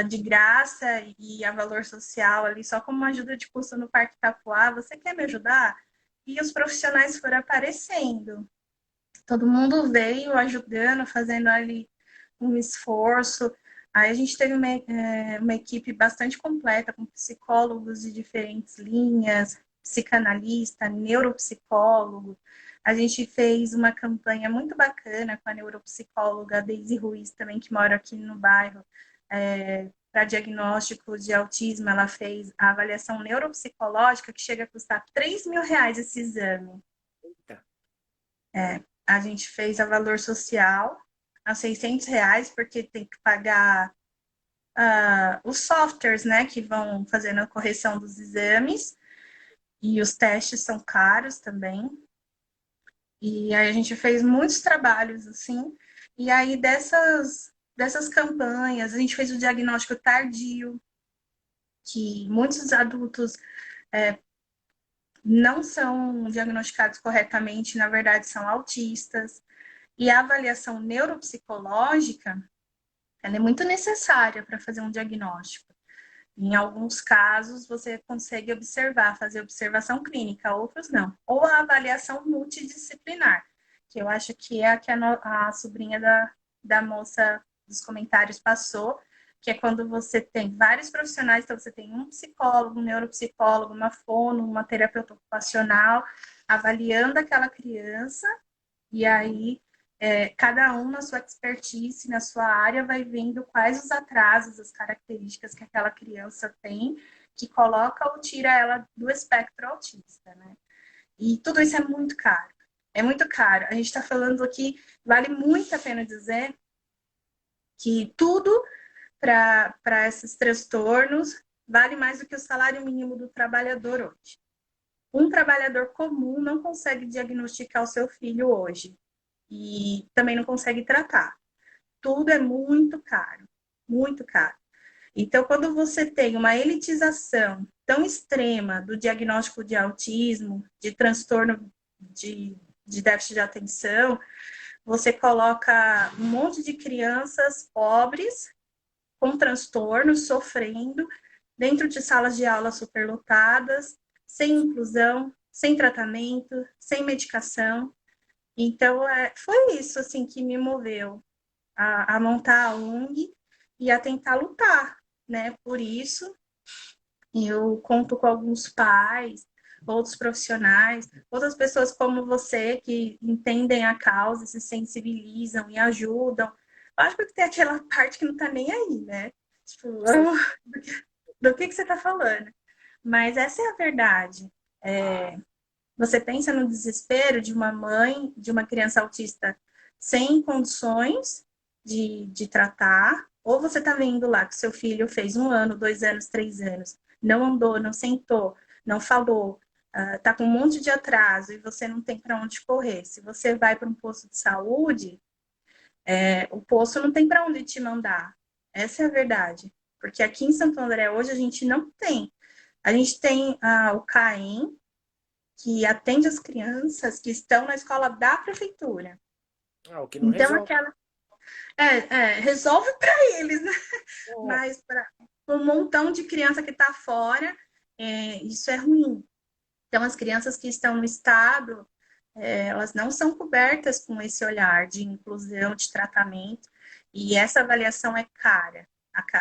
de graça e a valor social ali, só como uma ajuda de custo no Parque Itapuá, você quer me ajudar? E os profissionais foram aparecendo. Todo mundo veio ajudando, fazendo ali um esforço. Aí a gente teve uma equipe bastante completa, com psicólogos de diferentes linhas, psicanalista, neuropsicólogo. A gente fez uma campanha muito bacana com a neuropsicóloga Daisy Ruiz, também, que mora aqui no bairro, para diagnóstico de autismo. Ela fez a avaliação neuropsicológica, que chega a custar R$ 3.000 esse exame. Eita. A gente fez a valor social a R$ 600, porque tem que pagar os softwares, né, que vão fazendo a correção dos exames, e os testes são caros também. E aí a gente fez muitos trabalhos assim, e aí dessas campanhas, a gente fez o diagnóstico tardio, que muitos adultos não são diagnosticados corretamente, na verdade são autistas. E a avaliação neuropsicológica, ela é muito necessária para fazer um diagnóstico. Em alguns casos, você consegue observar, fazer observação clínica, outros não. Ou a avaliação multidisciplinar, que eu acho que é a que a sobrinha da moça dos comentários passou, que é quando você tem vários profissionais, então você tem um psicólogo, um neuropsicólogo, uma fono, uma terapeuta ocupacional, avaliando aquela criança, e aí cada um na sua expertise, na sua área, vai vendo quais os atrasos, as características que aquela criança tem, que coloca ou tira ela do espectro autista, né? E tudo isso é muito caro. É muito caro. A gente está falando aqui, vale muito a pena dizer que tudo para esses transtornos vale mais do que o salário mínimo do trabalhador hoje. Um trabalhador comum não consegue diagnosticar o seu filho hoje e também não consegue tratar. Tudo é muito caro, muito caro. Então, quando você tem uma elitização tão extrema do diagnóstico de autismo, de transtorno de déficit de atenção, você coloca um monte de crianças pobres com transtornos, sofrendo, dentro de salas de aula superlotadas, sem inclusão, sem tratamento, sem medicação. Então, foi isso assim que me moveu a montar a ONG e a tentar lutar, né, por isso. E eu conto com alguns pais, outros profissionais, outras pessoas como você que entendem a causa, se sensibilizam e ajudam. Lógico que tem aquela parte que não tá nem aí, né? Tipo, do que você tá falando? Mas essa é a verdade. Você pensa no desespero de uma mãe, de uma criança autista sem condições de tratar, ou você está vendo lá que seu filho fez 1 ano, 2 anos, 3 anos, não andou, não sentou, não falou, está com um monte de atraso e você não tem para onde correr. Se você vai para um posto de saúde, o posto não tem para onde te mandar. Essa é a verdade. Porque aqui em Santo André hoje a gente não tem. A gente tem o CAEM, que atende as crianças que estão na escola da prefeitura. Ah, o que não Então, resolve. aquela. Resolve para eles, né? É, Mas para um montão de criança que está fora, isso é ruim. Então, as crianças que estão no estado, elas não são cobertas com esse olhar de inclusão, de tratamento, e essa avaliação é cara.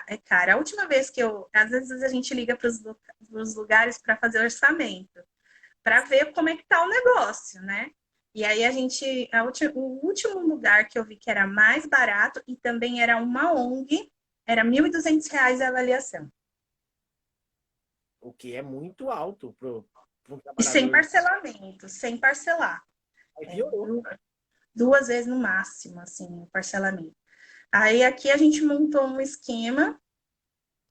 É cara. A última vez que às vezes a gente liga para os lugares para fazer orçamento, para ver como é que tá o negócio, né? E aí o último lugar que eu vi que era mais barato e também era uma ONG, era R$ 1.200 a avaliação. o que é muito alto para um E sem trabalhador. parcelamento, sem parcelar. Aí É, piorou. 2 vezes no máximo, assim, o parcelamento. Aí aqui a gente montou um esquema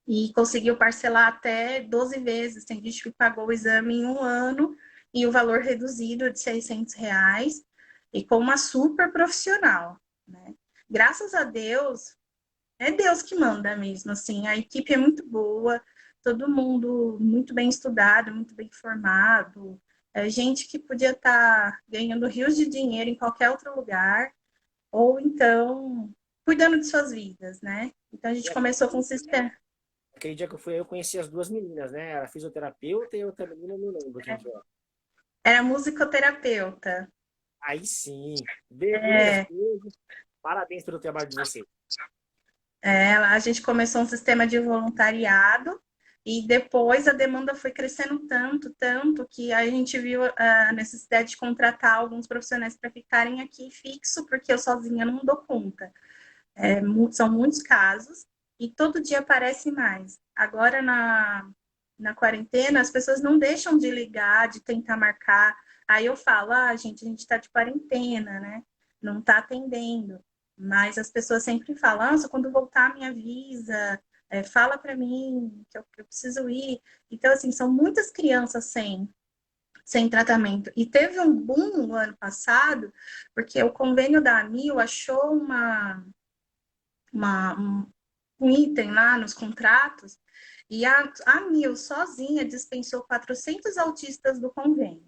e conseguiu parcelar até 12 vezes. Tem gente que pagou o exame em 1 ano e o valor reduzido de R$ 600 e com uma super profissional, né? Graças a Deus, é Deus que manda mesmo, assim, a equipe é muito boa, todo mundo muito bem estudado, muito bem formado, gente que podia estar ganhando rios de dinheiro em qualquer outro lugar, ou então cuidando de suas vidas, né? Então a E gente começou com um sistema. aquele dia que eu fui, eu conheci as duas meninas, né? Era fisioterapeuta e outra menina, eu não lembro quem que era. Era musicoterapeuta. Aí sim, beijo, meninas, É, beijo. Parabéns pelo trabalho de vocês. a gente começou um sistema de voluntariado e depois a demanda foi crescendo tanto, tanto, que a gente viu a necessidade de contratar alguns profissionais para ficarem aqui fixo, porque eu sozinha não dou conta. São muitos casos e todo dia aparece mais. Agora, na quarentena, as pessoas não deixam de ligar, de tentar marcar. Aí eu falo, gente, a gente está de quarentena, né? Não está atendendo. Mas as pessoas sempre falam, quando voltar me avisa, fala para mim que eu preciso ir. Então, assim, são muitas crianças sem tratamento. E teve um boom no ano passado, porque o convênio da ANIL achou um item lá nos contratos e a Mil sozinha dispensou 400 autistas do convênio.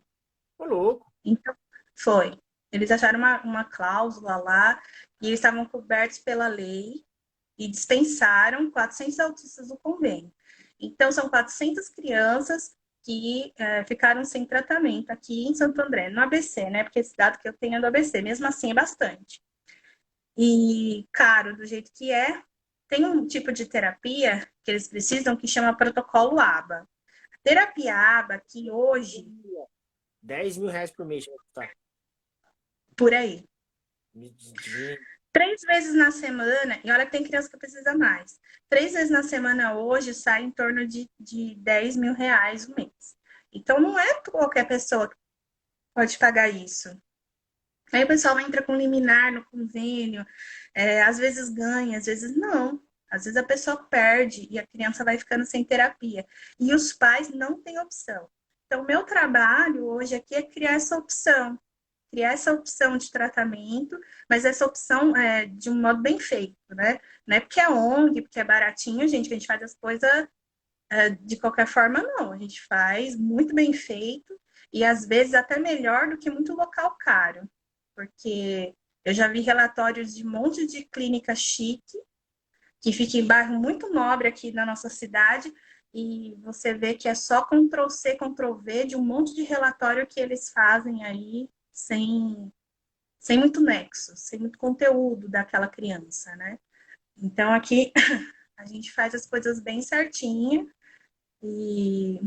Ô, louco. Então, foi. Eles acharam uma cláusula lá e eles estavam cobertos pela lei e dispensaram 400 autistas do convênio. Então, são 400 crianças que ficaram sem tratamento aqui em Santo André, no ABC, né? Porque esse dado que eu tenho é do ABC, mesmo assim é bastante. E caro do jeito que é. Tem um tipo de terapia que eles precisam que chama protocolo ABA. Terapia ABA, que hoje, R$ 10.000 por mês, tá? por aí, Gente, 3 vezes na semana, e olha que tem criança que precisa mais. 3 vezes na semana hoje sai em torno de R$ 10.000 o mês. Então não é qualquer pessoa que pode pagar isso. Aí o pessoal entra com liminar no convênio, às vezes ganha, às vezes não. Às vezes a pessoa perde e a criança vai ficando sem terapia. E os pais não têm opção. Então, meu trabalho hoje aqui é criar essa opção de tratamento, mas essa opção é de um modo bem feito, né? Não é porque é ONG, porque é baratinho, gente, que a gente faz as coisas de qualquer forma, não. A gente faz muito bem feito e às vezes até melhor do que muito local caro, porque eu já vi relatórios de um monte de clínica chique que fica em bairro muito nobre aqui na nossa cidade e você vê que é só Ctrl+C, Ctrl+V de um monte de relatório que eles fazem aí sem muito nexo, sem muito conteúdo daquela criança, né? Então, aqui a gente faz as coisas bem certinho e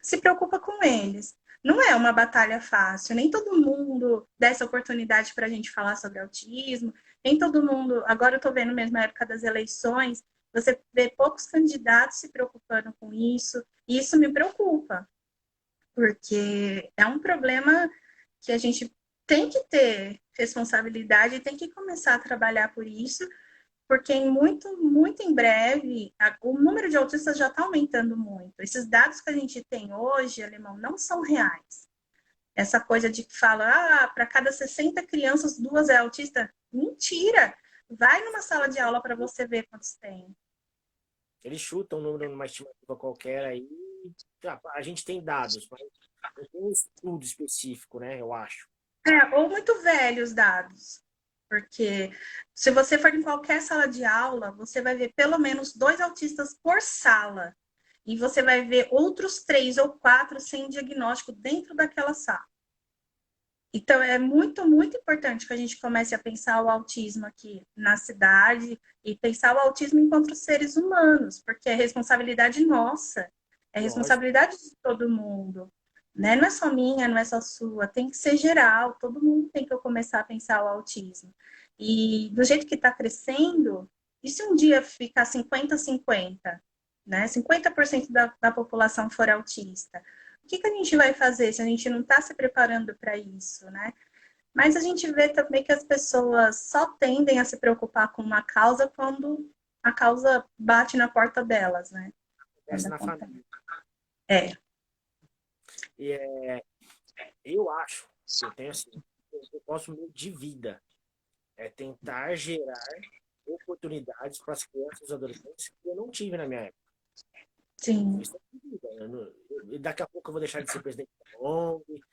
se preocupa com eles. Não é uma batalha fácil, nem todo mundo dá essa oportunidade para a gente falar sobre autismo, nem todo mundo. Agora eu estou vendo mesmo na época das eleições, você vê poucos candidatos se preocupando com isso, e isso me preocupa, porque é um problema que a gente tem que ter responsabilidade e tem que começar a trabalhar por isso, porque muito em breve, o número de autistas já está aumentando muito. Esses dados que a gente tem hoje, Alemão, não são reais. Essa coisa de que fala, para cada 60 crianças, 2 é autista. Mentira! Vai numa sala de aula para você ver quantos tem. Eles chutam um número numa estimativa qualquer aí. A gente tem dados, mas não tem um estudo específico, né? Eu acho. Ou muito velhos os dados. Porque se você for em qualquer sala de aula, você vai ver pelo menos 2 autistas por sala. E você vai ver outros 3 ou 4 sem diagnóstico dentro daquela sala. Então, é muito importante que a gente comece a pensar o autismo aqui na cidade e pensar o autismo enquanto seres humanos, porque é responsabilidade nossa, é Lógico. responsabilidade de todo mundo. Né? Não é só minha, não é só sua, tem que ser geral, todo mundo tem que começar a pensar o autismo. E do jeito que está crescendo, e se um dia ficar 50-50, né? 50% da população for autista? O que a gente vai fazer se a gente não está se preparando para isso, né? Mas a gente vê também que as pessoas só tendem a se preocupar com uma causa quando a causa bate na porta delas, né? Quando Acontece na acontece. família. É, E eu acho que eu tenho assim, eu posso de vida é tentar gerar oportunidades para as crianças e os adolescentes que eu não tive na minha época. sim, Isso é de vida. Daqui a pouco eu vou deixar de ser presidente da ONG,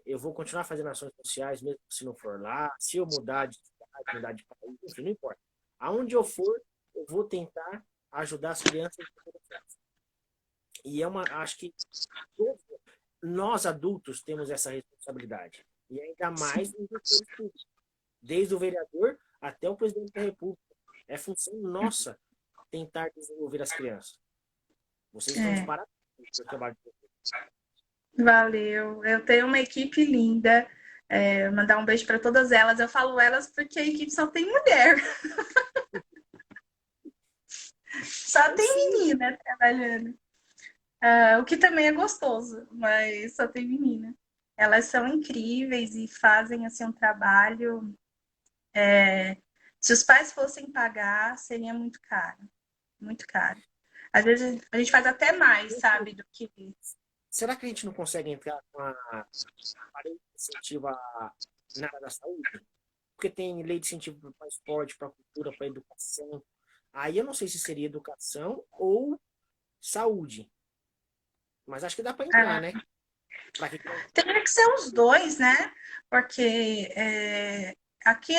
eu vou continuar fazendo ações sociais, mesmo se não for lá, se eu mudar de cidade, mudar de país, enfim, não importa. Aonde eu for, eu vou tentar ajudar as crianças e os adolescentes. E acho que todos nós adultos temos essa responsabilidade. E ainda mais sim. nos gestores públicos, desde o vereador até o presidente da República. É função nossa tentar desenvolver as crianças. Vocês estão de É. parabéns pelo trabalho de vocês. Valeu. Eu tenho uma equipe linda. Mandar um beijo para todas elas. Eu falo elas porque a equipe só tem mulher, só Eu tem sei, menina trabalhando. O que também é gostoso, mas só tem menina. Elas são incríveis e fazem assim um trabalho. Se os pais fossem pagar, seria muito caro, muito caro. Às vezes a gente faz até mais, sabe, do que. será que a gente não consegue entrar com a lei de incentivo na área da saúde? Porque tem lei de incentivo para esporte, para cultura, para educação. Aí eu não sei se seria educação ou saúde. Mas acho que dá para entrar, Ah, né? Para que teria que ser os dois, né? Porque aqui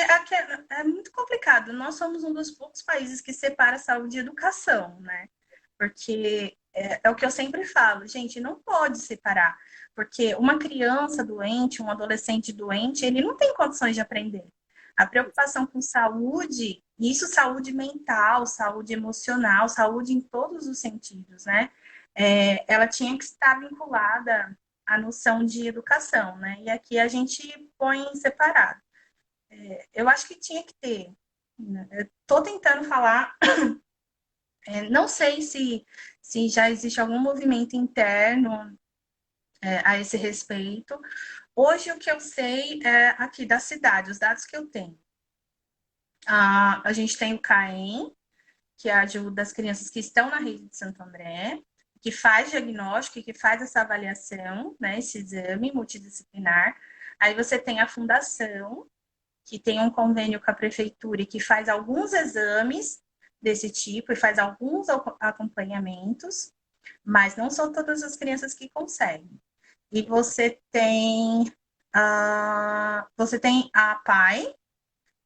é muito complicado. Nós somos um dos poucos países que separa saúde e educação, né? Porque é o que eu sempre falo, gente, não pode separar. Porque uma criança doente, um adolescente doente, ele não tem condições de aprender. A preocupação com saúde, isso saúde mental, saúde emocional, saúde em todos os sentidos, né? Ela tinha que estar vinculada à noção de educação, né? E aqui a gente põe separado. Eu acho que tinha que ter. Estou tentando falar, não sei se já existe algum movimento interno a esse respeito. Hoje, o que eu sei é aqui da cidade, os dados que eu tenho. A gente tem o CAEM, que é a ajuda das crianças que estão na rede de Santo André, que faz diagnóstico e que faz essa avaliação, né, esse exame multidisciplinar. Aí você tem a fundação, que tem um convênio com a prefeitura e que faz alguns exames desse tipo e faz alguns acompanhamentos, mas não são todas as crianças que conseguem. E você tem a PAI,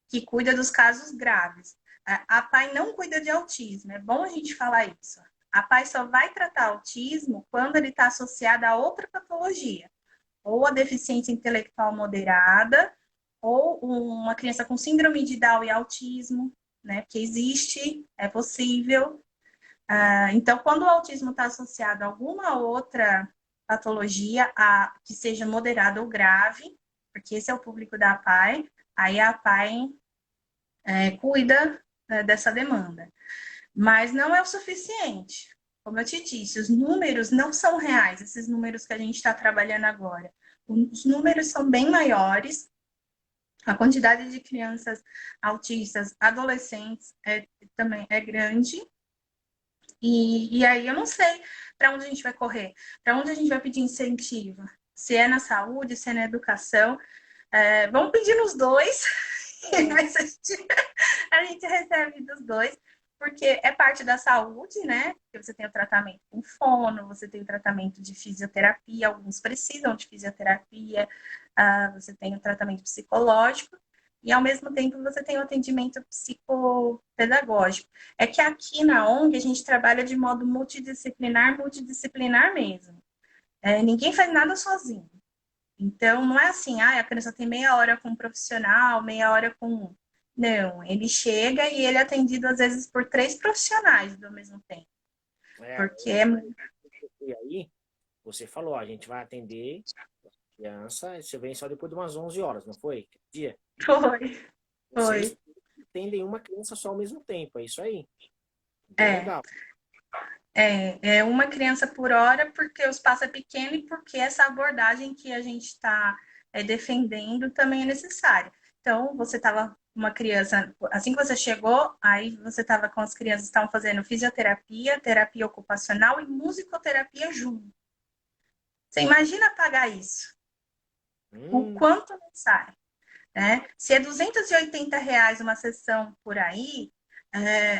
que cuida dos casos graves. A PAI não cuida de autismo, é bom a gente falar isso. A PAI só vai tratar autismo quando ele está associado a outra patologia, ou a deficiência intelectual moderada, ou uma criança com síndrome de Down e autismo, né? Que existe, é possível. Então, quando o autismo está associado a alguma outra patologia, que seja moderada ou grave, porque esse é o público da APAE, aí a APAE cuida dessa demanda. Mas não é o suficiente. Como eu te disse, os números não são reais, esses números que a gente está trabalhando agora. Os números são bem maiores, a quantidade de crianças autistas, adolescentes, também é grande. E aí eu não sei para onde a gente vai correr, para onde a gente vai pedir incentivo. Se é na saúde, se é na educação. Vamos pedir nos dois, mas a gente recebe dos dois, porque é parte da saúde, né? Porque você tem o tratamento com fono, você tem o tratamento de fisioterapia, alguns precisam de fisioterapia, você tem o tratamento psicológico, e ao mesmo tempo você tem o atendimento psicopedagógico. É que aqui na ONG a gente trabalha de modo multidisciplinar mesmo. Ninguém faz nada sozinho. Então, não é assim, a criança tem meia hora com um profissional, meia hora com um. Não, ele chega e ele é atendido, às vezes, por 3 profissionais ao mesmo tempo. Porque E aí, você falou, a gente vai atender a criança, você vem só depois de umas 11 horas, não foi? Que dia? Foi. Vocês atendem uma criança só ao mesmo tempo, é isso aí? Bem É, legal. é uma criança por hora, porque o espaço é pequeno e porque essa abordagem que a gente está defendendo também é necessária. Então, você estava uma criança, assim que você chegou, aí você estava com as crianças que estavam fazendo fisioterapia, terapia ocupacional e musicoterapia junto. Você imagina pagar isso? O Hum, quanto não sai? Né? Se é R$ 280 uma sessão por aí,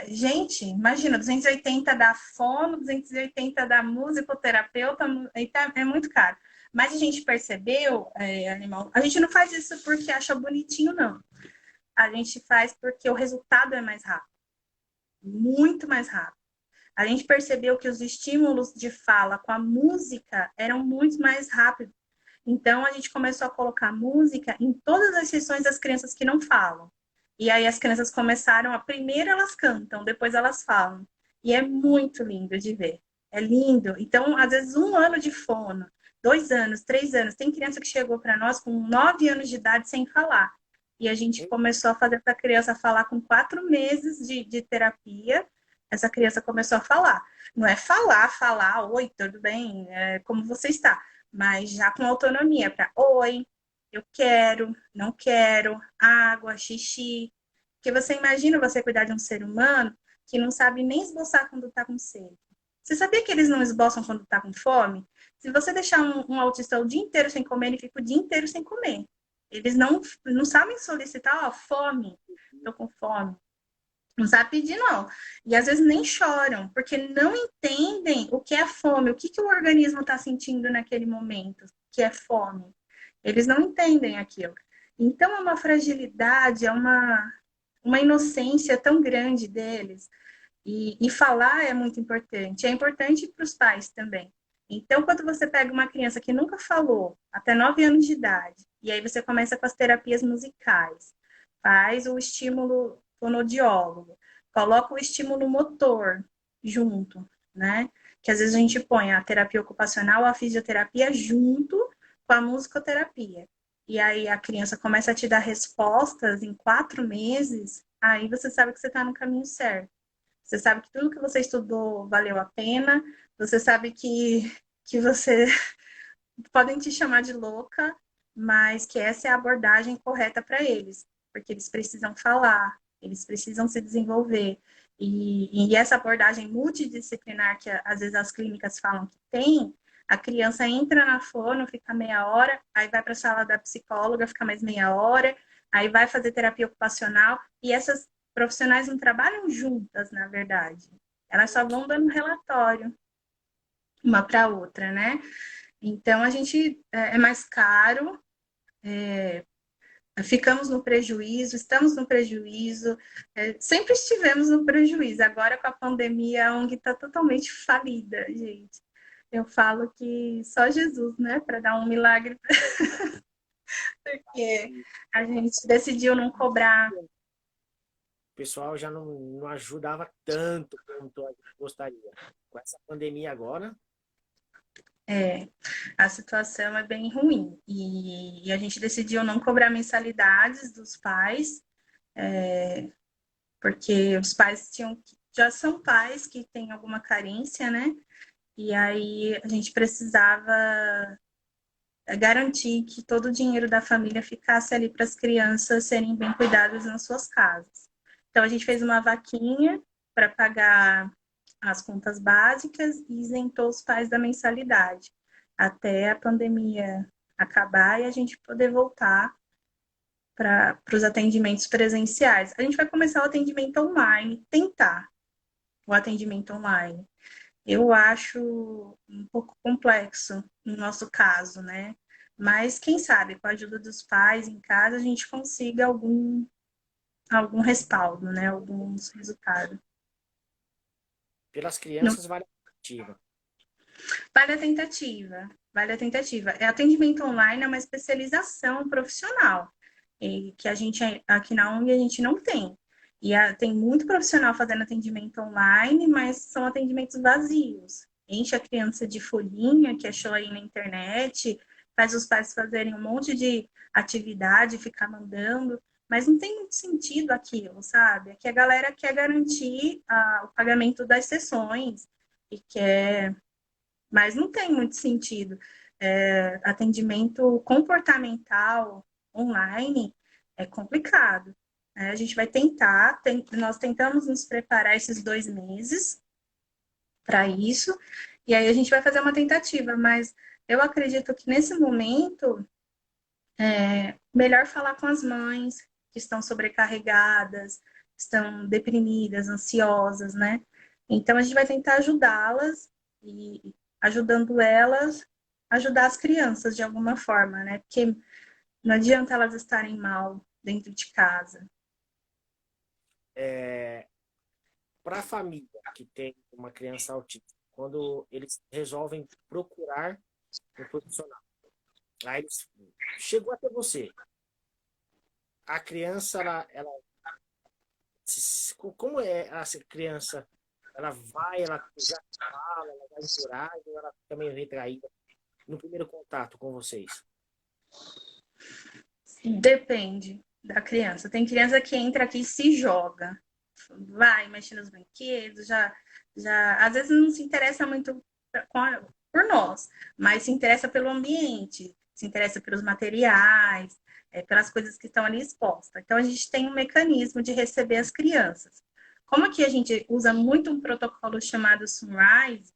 gente, imagina, 280 da fono, 280 da musicoterapeuta, então é muito caro. Mas a gente percebeu, Animal, a gente não faz isso porque acha bonitinho, não. A gente faz porque o resultado é mais rápido, muito mais rápido. A gente percebeu que os estímulos de fala com a música eram muito mais rápidos. Então, a gente começou a colocar música em todas as sessões das crianças que não falam. E aí as crianças começaram, primeiro elas cantam, depois elas falam. E é muito lindo de ver. É lindo. Então, às vezes, 1 ano de fono, 2 anos, 3 anos. Tem criança que chegou para nós com 9 anos de idade sem falar. E a gente começou a fazer essa criança falar com 4 meses de terapia. Essa criança começou a falar. Não é falar, oi, tudo bem? Como você está? Mas já com autonomia para oi, eu quero, não quero, água, xixi. Porque você imagina você cuidar de um ser humano que não sabe nem esboçar quando está com sede. Você sabia que eles não esboçam quando está com fome? Se você deixar um autista o dia inteiro sem comer, ele fica o dia inteiro sem comer. Eles não sabem solicitar, fome, estou com fome. Não sabe pedir, não. E às vezes nem choram, porque não entendem o que é fome, o que, que o organismo está sentindo naquele momento, que é fome. Eles não entendem aquilo. Então é uma fragilidade, uma inocência tão grande deles. E falar é muito importante. É importante para os pais também. Então, quando você pega uma criança que nunca falou, até 9 anos de idade, e aí você começa com as terapias musicais, faz o estímulo fonodiólogo, coloca o estímulo motor junto, né? Que às vezes a gente põe a terapia ocupacional, a fisioterapia junto com a musicoterapia. E aí a criança começa a te dar respostas em 4 meses, aí você sabe que você está no caminho certo. Você sabe que tudo que você estudou valeu a pena, você sabe que você podem te chamar de louca, mas que essa é a abordagem correta para eles, porque eles precisam falar, eles precisam se desenvolver. E essa abordagem multidisciplinar que às vezes as clínicas falam que tem, a criança entra na fono, fica meia hora, aí vai para a sala da psicóloga, fica mais meia hora, aí vai fazer terapia ocupacional, e essas profissionais não trabalham juntas, na verdade. Elas só vão dando relatório uma para outra, né? Então, a gente é mais caro, ficamos no prejuízo, estamos no prejuízo, sempre estivemos no prejuízo. Agora, com a pandemia, a ONG está totalmente falida, gente. Eu falo que só Jesus, né, para dar um milagre, porque a gente decidiu não cobrar. O pessoal já não ajudava tanto quanto a gente gostaria. Com essa pandemia agora, É, a situação é bem ruim. E a gente decidiu não cobrar mensalidades dos pais, porque os pais já são pais que têm alguma carência, né? E aí a gente precisava garantir que todo o dinheiro da família ficasse ali para as crianças serem bem cuidadas nas suas casas. Então a gente fez uma vaquinha para pagar as contas básicas e isentou os pais da mensalidade até a pandemia acabar e a gente poder voltar para os atendimentos presenciais. A gente vai começar o atendimento online, tentar o atendimento online. Eu acho um pouco complexo no nosso caso, né? Mas quem sabe, com a ajuda dos pais em casa, a gente consiga algum respaldo, né? Alguns resultados. pelas Não crianças, vale a tentativa. vale a tentativa, vale a tentativa. É atendimento online é uma especialização profissional, e que a gente aqui na ONG a gente não tem. Tem muito profissional fazendo atendimento online, mas são atendimentos vazios. Enche a criança de folhinha que achou aí na internet, faz os pais fazerem um monte de atividade, ficar mandando, mas não tem muito sentido aquilo, sabe? Aqui a galera quer garantir o pagamento das sessões e quer, mas não tem muito sentido. Atendimento comportamental online é complicado. A gente vai tentar, nós tentamos nos preparar esses 2 meses para isso, e aí a gente vai fazer uma tentativa, mas eu acredito que nesse momento melhor falar com as mães que estão sobrecarregadas, estão deprimidas, ansiosas, né? Então a gente vai tentar ajudá-las e ajudando elas, ajudar as crianças de alguma forma, né? Porque não adianta elas estarem mal dentro de casa. Para a família que tem uma criança autista, quando eles resolvem procurar um profissional, aí eles chegou até você, a criança, como é essa criança? Ela vai, ela já fala, ela vai encoragem, ou ela fica meio retraída no primeiro contato com vocês? Depende da criança. Tem criança que entra aqui e se joga, vai mexer nos brinquedos, às vezes não se interessa muito por nós, mas se interessa pelo ambiente, se interessa pelos materiais, pelas coisas que estão ali expostas. Então a gente tem um mecanismo de receber as crianças. Como aqui a gente usa muito um protocolo chamado Sunrise,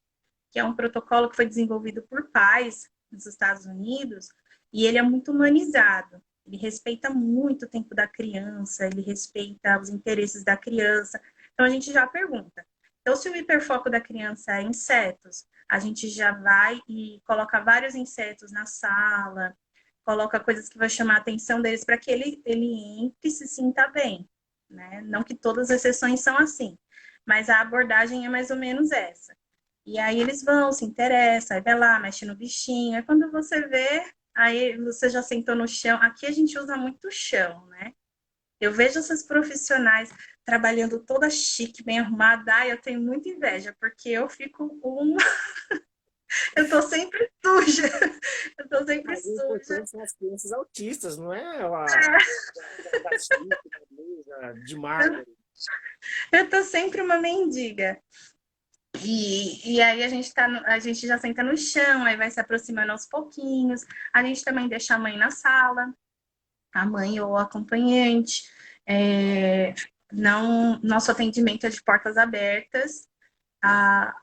que é um protocolo que foi desenvolvido por pais nos Estados Unidos, e ele é muito humanizado. Ele respeita muito o tempo da criança, ele respeita os interesses da criança. Então a gente já pergunta. Então, se o hiperfoco da criança é insetos, a gente já vai e coloca vários insetos na sala, coloca coisas que vai chamar a atenção deles para que ele entre e se sinta bem. Né? Não que todas as sessões são assim, mas a abordagem é mais ou menos essa. E aí eles vão, se interessam, aí vai lá, mexe no bichinho. Aí quando você vê, aí você já sentou no chão. Aqui a gente usa muito o chão, né? Eu vejo essas profissionais trabalhando toda chique, bem arrumada. Ai, eu tenho muita inveja, porque eu fico Eu tô sempre suja. Eu tô sempre Mas o suja. importante são as crianças autistas, não é da chique, da blusa, de marca. Eu tô sempre uma mendiga. E aí a gente já senta no chão, aí vai se aproximando aos pouquinhos. A gente também deixa a mãe na sala, a mãe ou o acompanhante. Não, nosso atendimento é de portas abertas. Ah,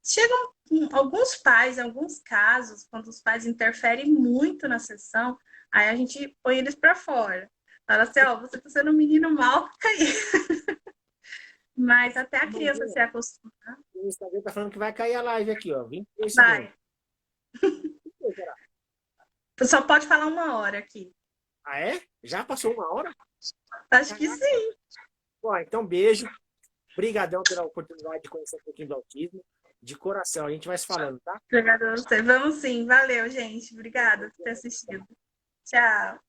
chegam alguns pais, em alguns casos, quando os pais interferem muito na sessão, aí a gente põe eles para fora. Fala assim, ó, você tá sendo um menino mal, fica aí. Mas até a Mas criança se acostumar, o Instagram tá falando que vai cair a live aqui, ó, 23 segundos. vai. Só pode falar 1 hora aqui. Ah, é? Já passou 1 hora? Acho que sim. Bom, então beijo. Obrigadão pela oportunidade de conhecer um pouquinho do autismo. De coração, a gente vai se falando, tá? Obrigada a você. Vamos sim. Valeu, gente. Obrigada por ter assistido. Tchau.